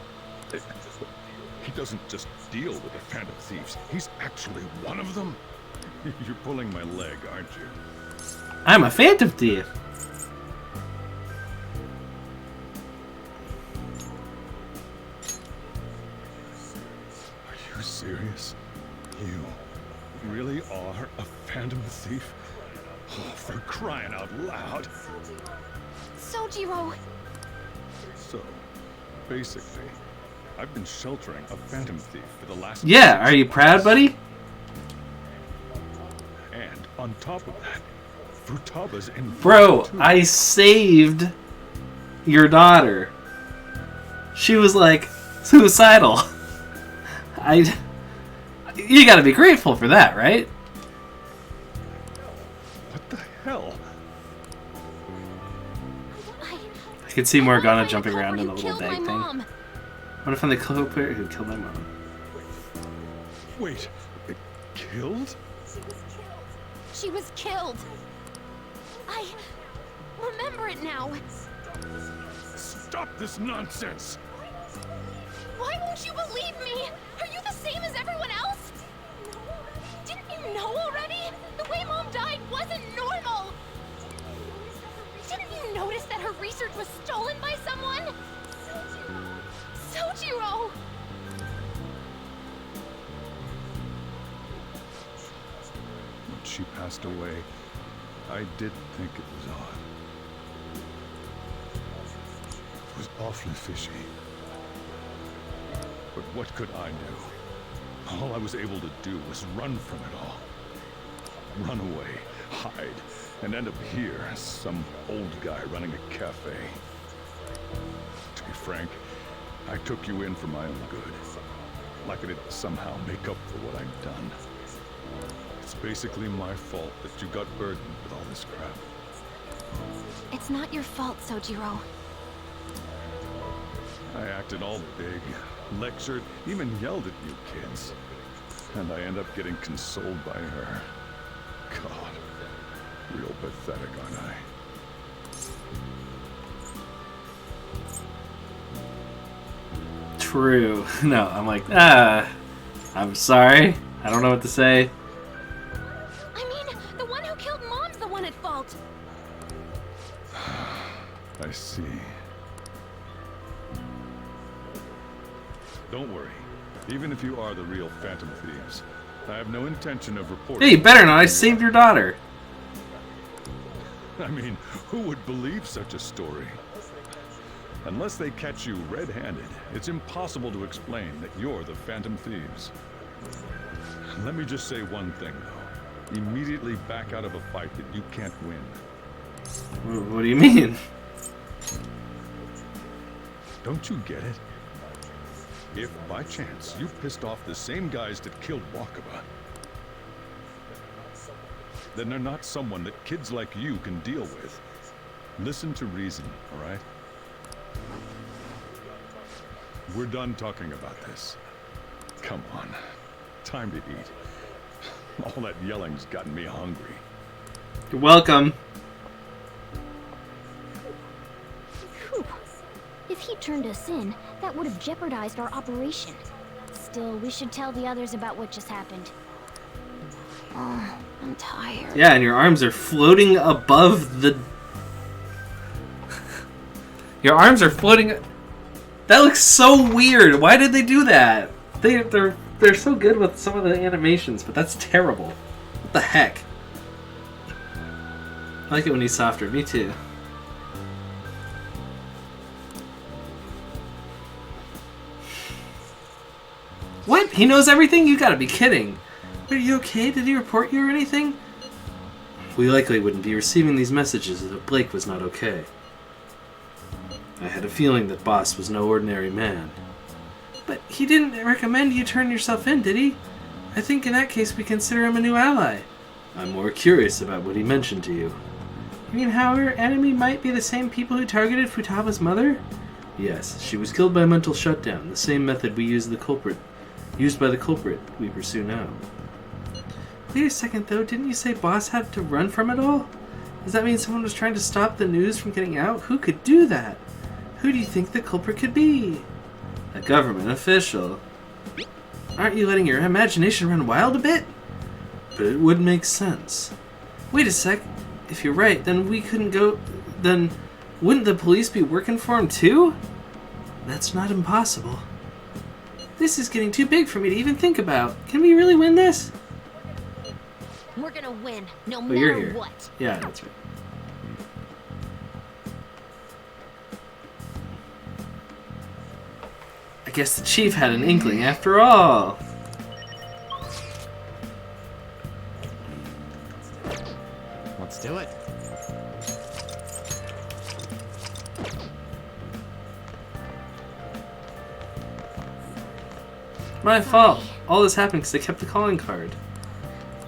He doesn't just deal with the Phantom Thieves. He's actually one of them? You're pulling my leg, aren't you? I'm a Phantom Thief. Are you serious? You really are a Phantom Thief? Oh, for crying out loud. Sojiro! So, basically, I've been sheltering a Phantom Thief for the last... Yeah, are you proud, buddy? And on top of that, Futaba's involved Bro, too. I saved your daughter. She was like suicidal. You gotta be grateful for that, right? What the hell? I could see Morgana jumping around in a little bag thing. What if I'm the culprit who killed my mom? Wait, killed? She was killed! I remember it now! Stop this nonsense! Why won't you believe me? Are you the same as everyone else? Didn't you know already? The way Mom died wasn't normal! Didn't you notice that her research was stolen by someone? Sojiro! When she passed away, I did think it was odd. It was awfully fishy. But what could I do? All I was able to do was run from it all. Run away, hide, and end up here as some old guy running a cafe. To be frank, I took you in for my own good. Like I did somehow make up for what I've done. It's basically my fault that you got burdened with all this crap. It's not your fault, Sojiro. I acted all big, lectured, even yelled at you kids. And I end up getting consoled by her. God, real pathetic, aren't I? True. No, I'm like, I'm sorry. I don't know what to say. I mean, the one who killed Mom's the one at fault! I see. Don't worry. Even if you are the real Phantom Thieves, I have no intention of reporting... Hey, you better not. I saved your daughter. I mean, who would believe such a story? Unless they catch you red-handed, it's impossible to explain that you're the Phantom Thieves. Let me just say one thing, though. Immediately back out of a fight that you can't win. What do you mean? Don't you get it? If, by chance, you pissed off the same guys that killed Wakaba, then they're not someone that kids like you can deal with. Listen to reason, all right? We're done talking about this. Come on. Time to eat. All that yelling's gotten me hungry. You're welcome. Whew. If he turned us in, that would have jeopardized our operation. Still, we should tell the others about what just happened. Oh, I'm tired. Yeah, and your arms are floating above the... Your arms are floating... That looks so weird. Why did they do that? They're so good with some of the animations, but that's terrible. What the heck? I like it when he's softer. Me too. What? He knows everything? You gotta be kidding. Are you okay? Did he report you or anything? We likely wouldn't be receiving these messages if Blake was not okay. I had a feeling that Boss was no ordinary man. But he didn't recommend you turn yourself in, did he? I think in that case we consider him a new ally. I'm more curious about what he mentioned to you. You mean how our enemy might be the same people who targeted Futaba's mother? Yes, she was killed by mental shutdown, the same method we used by the culprit we pursue now. Wait a second though, didn't you say Boss had to run from it all? Does that mean someone was trying to stop the news from getting out? Who could do that? Who do you think the culprit could be? A government official. Aren't you letting your imagination run wild a bit? But it would make sense. Wait a sec. If you're right, then we couldn't go... Then wouldn't the police be working for him too? That's not impossible. This is getting too big for me to even think about. Can we really win this? We're gonna win, no Oh, you're matter here. what. Yeah, that's right. I guess the chief had an inkling after all. Let's do it. My fault. All this happened because I kept the calling card.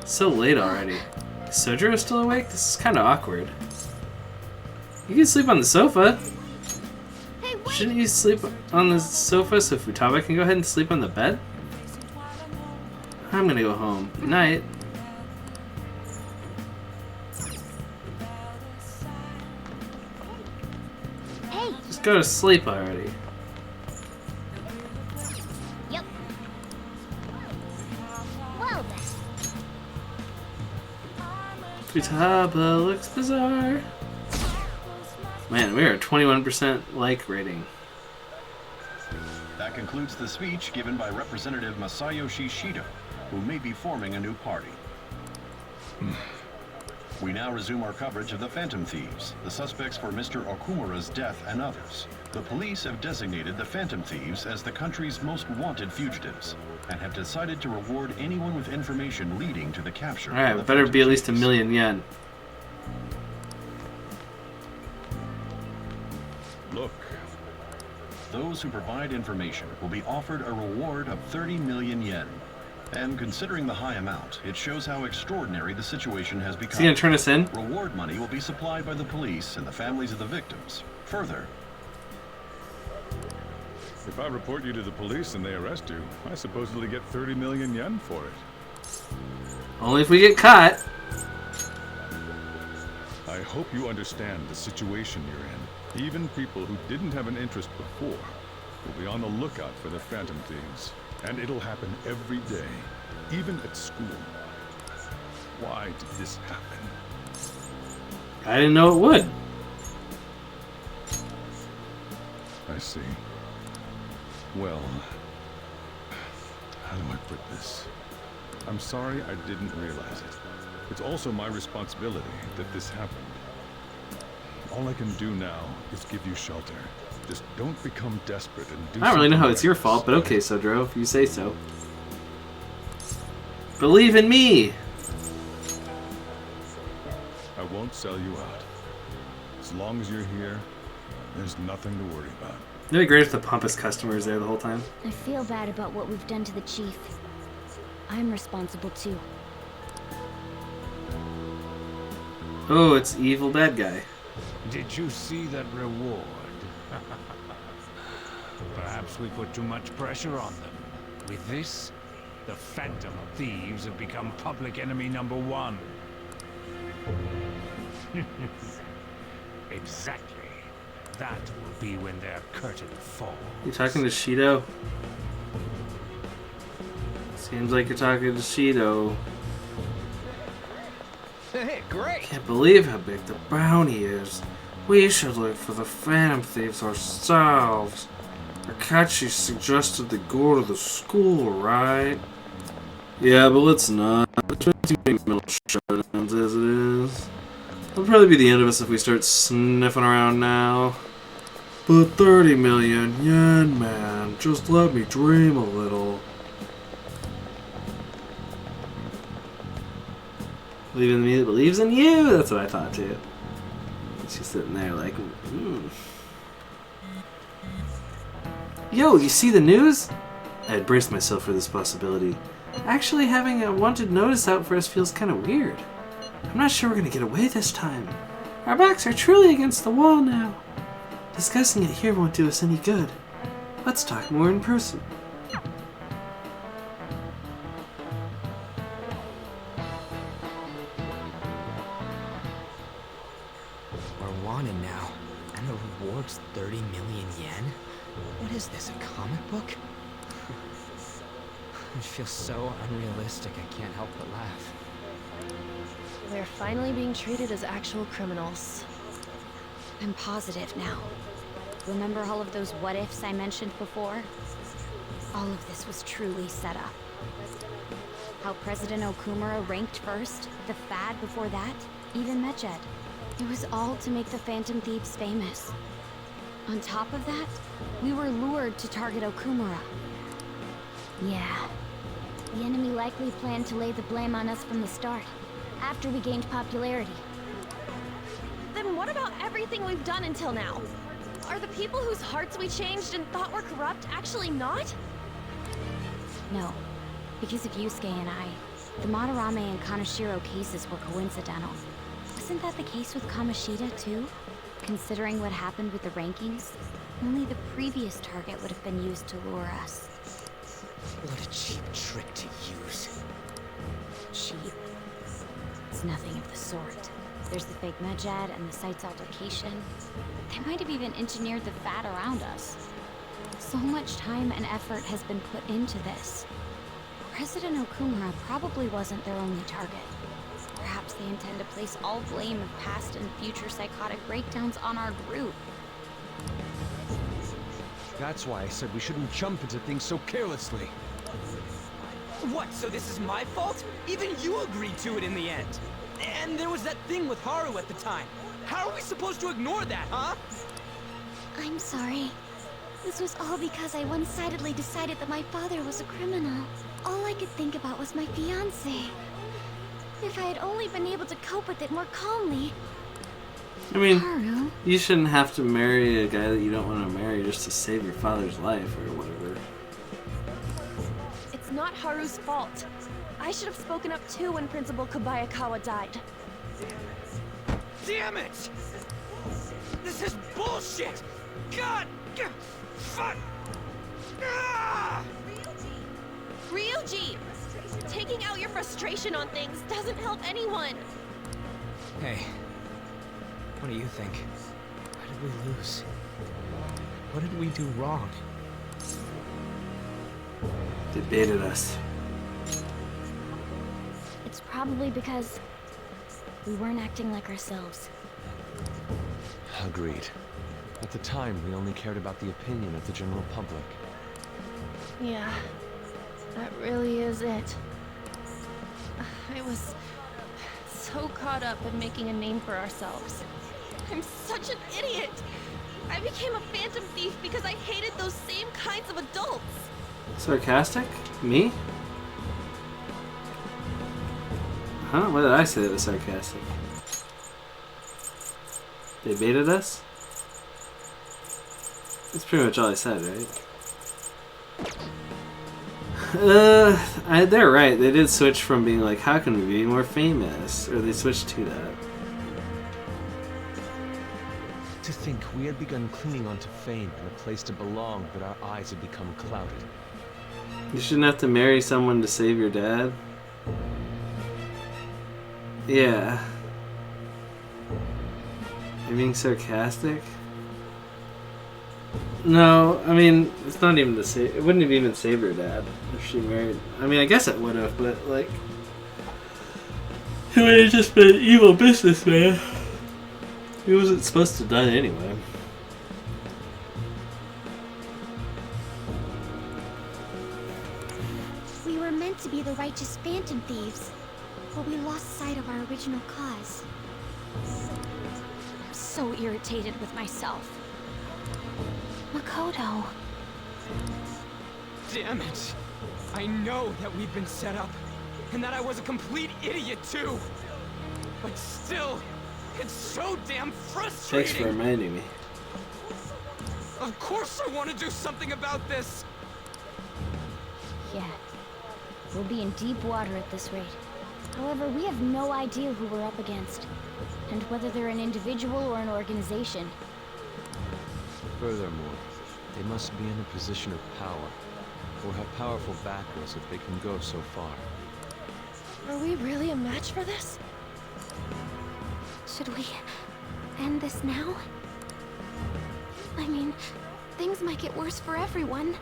It's so late already. Is Sojiro still awake? This is kind of awkward. You can sleep on the sofa. Shouldn't you sleep on the sofa so Futaba can go ahead and sleep on the bed? I'm gonna go home. Good night. Hey! Just go to sleep already. Yep. Well then. Futaba looks bizarre. Man, we are at 21% like rating. That concludes the speech given by Representative Masayoshi Shido, who may be forming a new party. We now resume our coverage of the Phantom Thieves, the suspects for Mr. Okumura's death and others. The police have designated the Phantom Thieves as the country's most wanted fugitives, and have decided to reward anyone with information leading to the capture. Alright, of the better Phantom be at least Thieves. 1,000,000 yen. Look. Those who provide information will be offered a reward of 30 million yen. And considering the high amount, it shows how extraordinary the situation has become. Is he gonna turn us in? Reward money will be supplied by the police and the families of the victims. Further, If I report you to the police and they arrest you, I supposedly get 30 million yen for it. Only if we get caught. I hope you understand the situation you're in. Even people who didn't have an interest before will be on the lookout for the Phantom Thieves. And it'll happen every day, even at school. Why did this happen? I didn't know it would. I see. Well, how do I put this? I'm sorry I didn't realize it. It's also my responsibility that this happened. All I can do now is give you shelter. Just don't become desperate and do I don't really know how something it's your fault, but okay, Sojiro, if you say so. Believe in me! I won't sell you out. As long as you're here, there's nothing to worry about. It'd be great if the pompous customer is there the whole time. I feel bad about what we've done to the chief. I'm responsible too. Oh, it's evil bad guy. Did you see that reward? Perhaps we put too much pressure on them. With this, the Phantom Thieves have become public enemy #1. Exactly. That will be when their curtain falls. You talking to Shido? Seems like you're talking to Shido. Hey, great! Can't believe how big the bounty is. We should look for the Phantom Thieves ourselves. Akachi suggested they go to the school, right? Yeah, but let's not. There's too many middle shutdowns as it is. It'll probably be the end of us if we start sniffing around now. But 30 million yen, man. Just let me dream a little. Believe in me that believes in you? That's what I thought too. She's sitting there like, Yo, you see the news? I had braced myself for this possibility. Actually, having a wanted notice out for us feels kind of weird. I'm not sure we're gonna get away this time. Our backs are truly against the wall now. Discussing it here won't do us any good. Let's talk more in person. We're wanted now, and the reward's 30 million yen? What is this, a comic book? It feels so unrealistic, I can't help but laugh. We're finally being treated as actual criminals. I'm positive now. Remember all of those what-ifs I mentioned before? All of this was truly set up. How President Okumura ranked first, the Fad before that, even Medjed. It was all to make the Phantom Thieves famous. On top of that, we were lured to target Okumura. Yeah. The enemy likely planned to lay the blame on us from the start, after we gained popularity. Then what about everything we've done until now? Are the people whose hearts we changed and thought were corrupt actually not? No. Because of Yusuke and I, the Madarame and Kaneshiro cases were coincidental. Wasn't that the case with Kamoshida, too? Considering what happened with the rankings, only the previous target would have been used to lure us. What a cheap trick to use. Cheap? It's nothing of the sort. There's the fake Medjed and the site's altercation. They might have even engineered the Fad around us. So much time and effort has been put into this. President Okumura probably wasn't their only target. Perhaps they intend to place all blame of past and future psychotic breakdowns on our group. That's why I said we shouldn't jump into things so carelessly. What, so this is my fault? Even you agreed to it in the end. And there was that thing with Haru at the time. How are we supposed to ignore that, huh? I'm sorry. This was all because I one-sidedly decided that my father was a criminal. All I could think about was my fiancé. If I had only been able to cope with it more calmly. I mean, Haru? you shouldn't have to marry a guy that you don't want to marry just to save your father's life or whatever. It's not Haru's fault. I should have spoken up too when Principal Kobayakawa died. Damn it! This is bullshit! God! Fuck! Ah! Ryuji! Taking out your frustration on things doesn't help anyone! Hey, what do you think? Why did we lose? What did we do wrong? They baited us. It's probably because we weren't acting like ourselves. Agreed. At the time, we only cared about the opinion of the general public. Yeah, that really is it. I was so caught up in making a name for ourselves. I'm such an idiot! I became a phantom thief because I hated those same kinds of adults! Sarcastic? Me? Huh? What did I say that was sarcastic? They baited us? That's pretty much all I said, right? They're right. They did switch from being like, how can we be more famous? Or they switched to that. To think we had begun clinging onto fame and a place to belong, but our eyes had become clouded. You shouldn't have to marry someone to save your dad. Yeah. You're being sarcastic? No, I mean, it's not even the same. It wouldn't have even saved her dad if she married. I mean, I guess it would have, but like, he would have just been an evil businessman. He wasn't supposed to die anyway. We were meant to be the righteous Phantom Thieves, but we lost sight of our original cause. I'm so irritated with myself. Makoto. Damn it! I know that we've been set up, and that I was a complete idiot too. But still, it's so damn frustrating! Thanks for reminding me. Of course I want to do something about this! Yeah. We'll be in deep water at this rate. However, we have no idea who we're up against, and whether they're an individual or an organization. Furthermore, they must be in a position of power, or have powerful backers if they can go so far. Are we really a match for this? Should we end this now? I mean, things might get worse for everyone.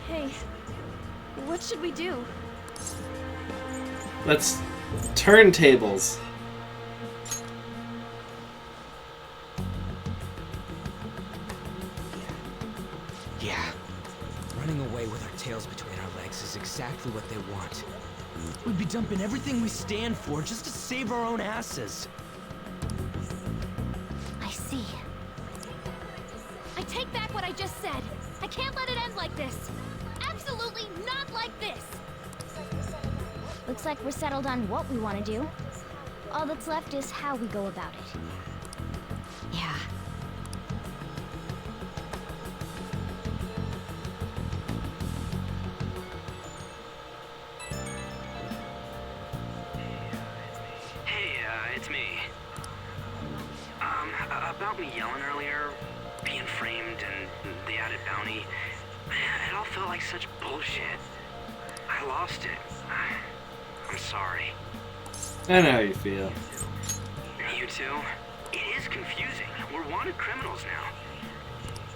Hey, what should we do? Let's turn tables. Yeah. Running away with our tails between our legs is exactly what they want. We'd be dumping everything we stand for just to save our own asses. I see. I take back what I just said. I can't let it end like this. Absolutely not like this. Looks like we're settled on what we want to do. All that's left is how we go about it. Yeah. Hey, it's me. About me yelling earlier, being framed, and the added bounty, it all felt like such bullshit. I lost it. I'm sorry. I know how you feel. You too? It is confusing. We're wanted criminals now.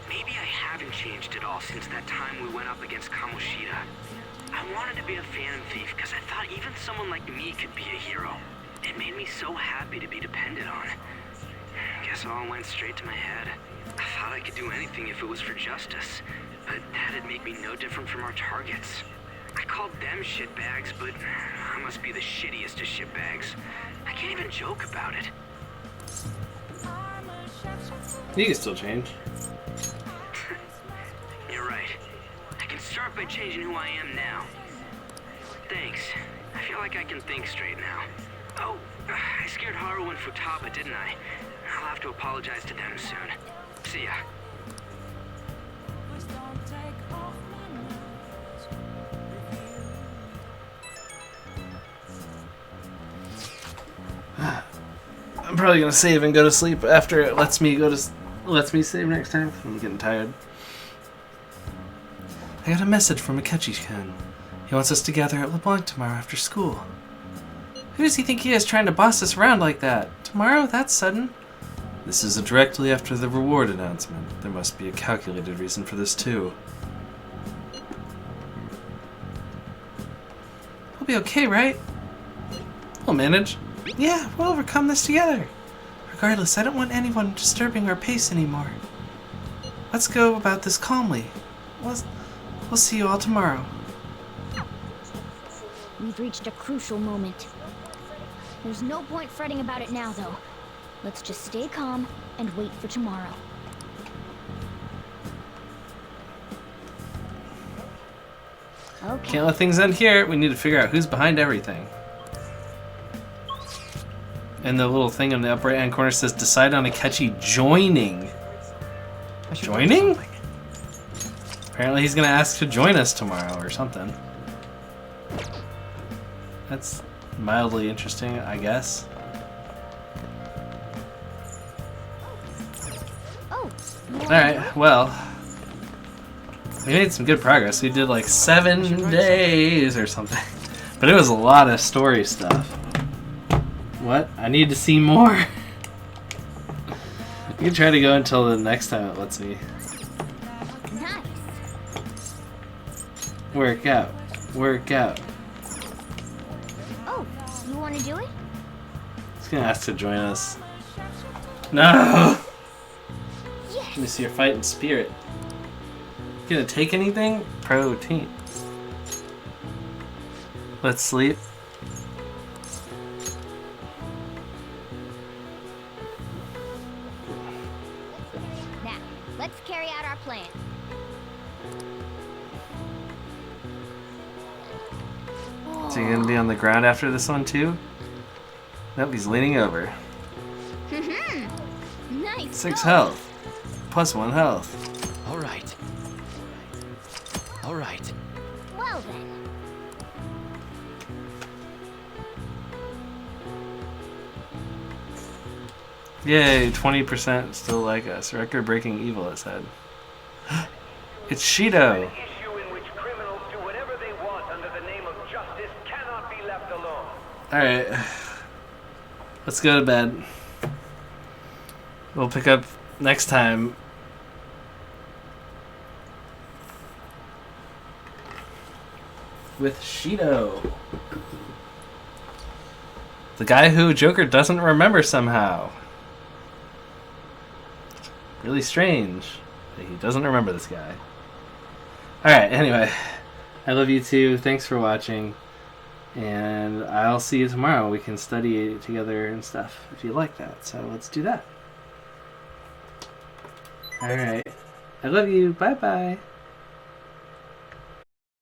Maybe I haven't changed at all since that time we went up against Kamoshida. I wanted to be a Phantom Thief because I thought even someone like me could be a hero. It made me so happy to be depended on. Guess it all went straight to my head. I thought I could do anything if it was for justice, but that'd make me no different from our targets. I called them shitbags, but I must be the shittiest of shitbags. I can't even joke about it. You can still change. You're right. I can start by changing who I am now. Thanks. I feel like I can think straight now. Oh, I scared Haru and Futaba, didn't I? I'll have to apologize to them soon. See ya. I'm probably gonna save and go to sleep after it lets me save next time. I'm getting tired. I got a message from Akechi-kun. He wants us to gather at LeBlanc tomorrow after school. Who does he think he is trying to boss us around like that? Tomorrow? That's sudden. This is directly after the reward announcement. There must be a calculated reason for this too. We'll be okay, right? We'll manage. Yeah, we'll overcome this together. Regardless, I don't want anyone disturbing our pace anymore. Let's go about this calmly. We'll see you all tomorrow. We've reached a crucial moment. There's no point fretting about it now, though. Let's just stay calm and wait for tomorrow. Okay. Can't let things end here. We need to figure out who's behind everything. And the little thing in the upper right-hand corner says, decide on Akechi joining. Joining? Apparently he's gonna ask to join us tomorrow or something. That's mildly interesting, I guess. Alright, well. We made some good progress. We did like 7 days or something. But it was a lot of story stuff. What? I need to see more. You can try to go until the next time it lets me. Nice. Work out. Work out. Oh, you want to do it? He's gonna ask to join us. No! Let me see your fighting spirit. Gonna take anything? Protein. Let's sleep. Now, let's carry out our plan. Is he gonna be on the ground after this one too? Nope, he's leaning over. Nice. 6 health. Plus 1 health. All right. All right. Well then. Yay, 20% still like us. Record-breaking evil, it said. It's Shido. Alright. Let's go to bed. We'll pick up next time. With Shido. The guy who Joker doesn't remember somehow. Really strange that he doesn't remember this guy. Alright, anyway. I love you too. Thanks for watching. And I'll see you tomorrow. We can study together and stuff if you like that. So let's do that. Alright. I love you. Bye-bye.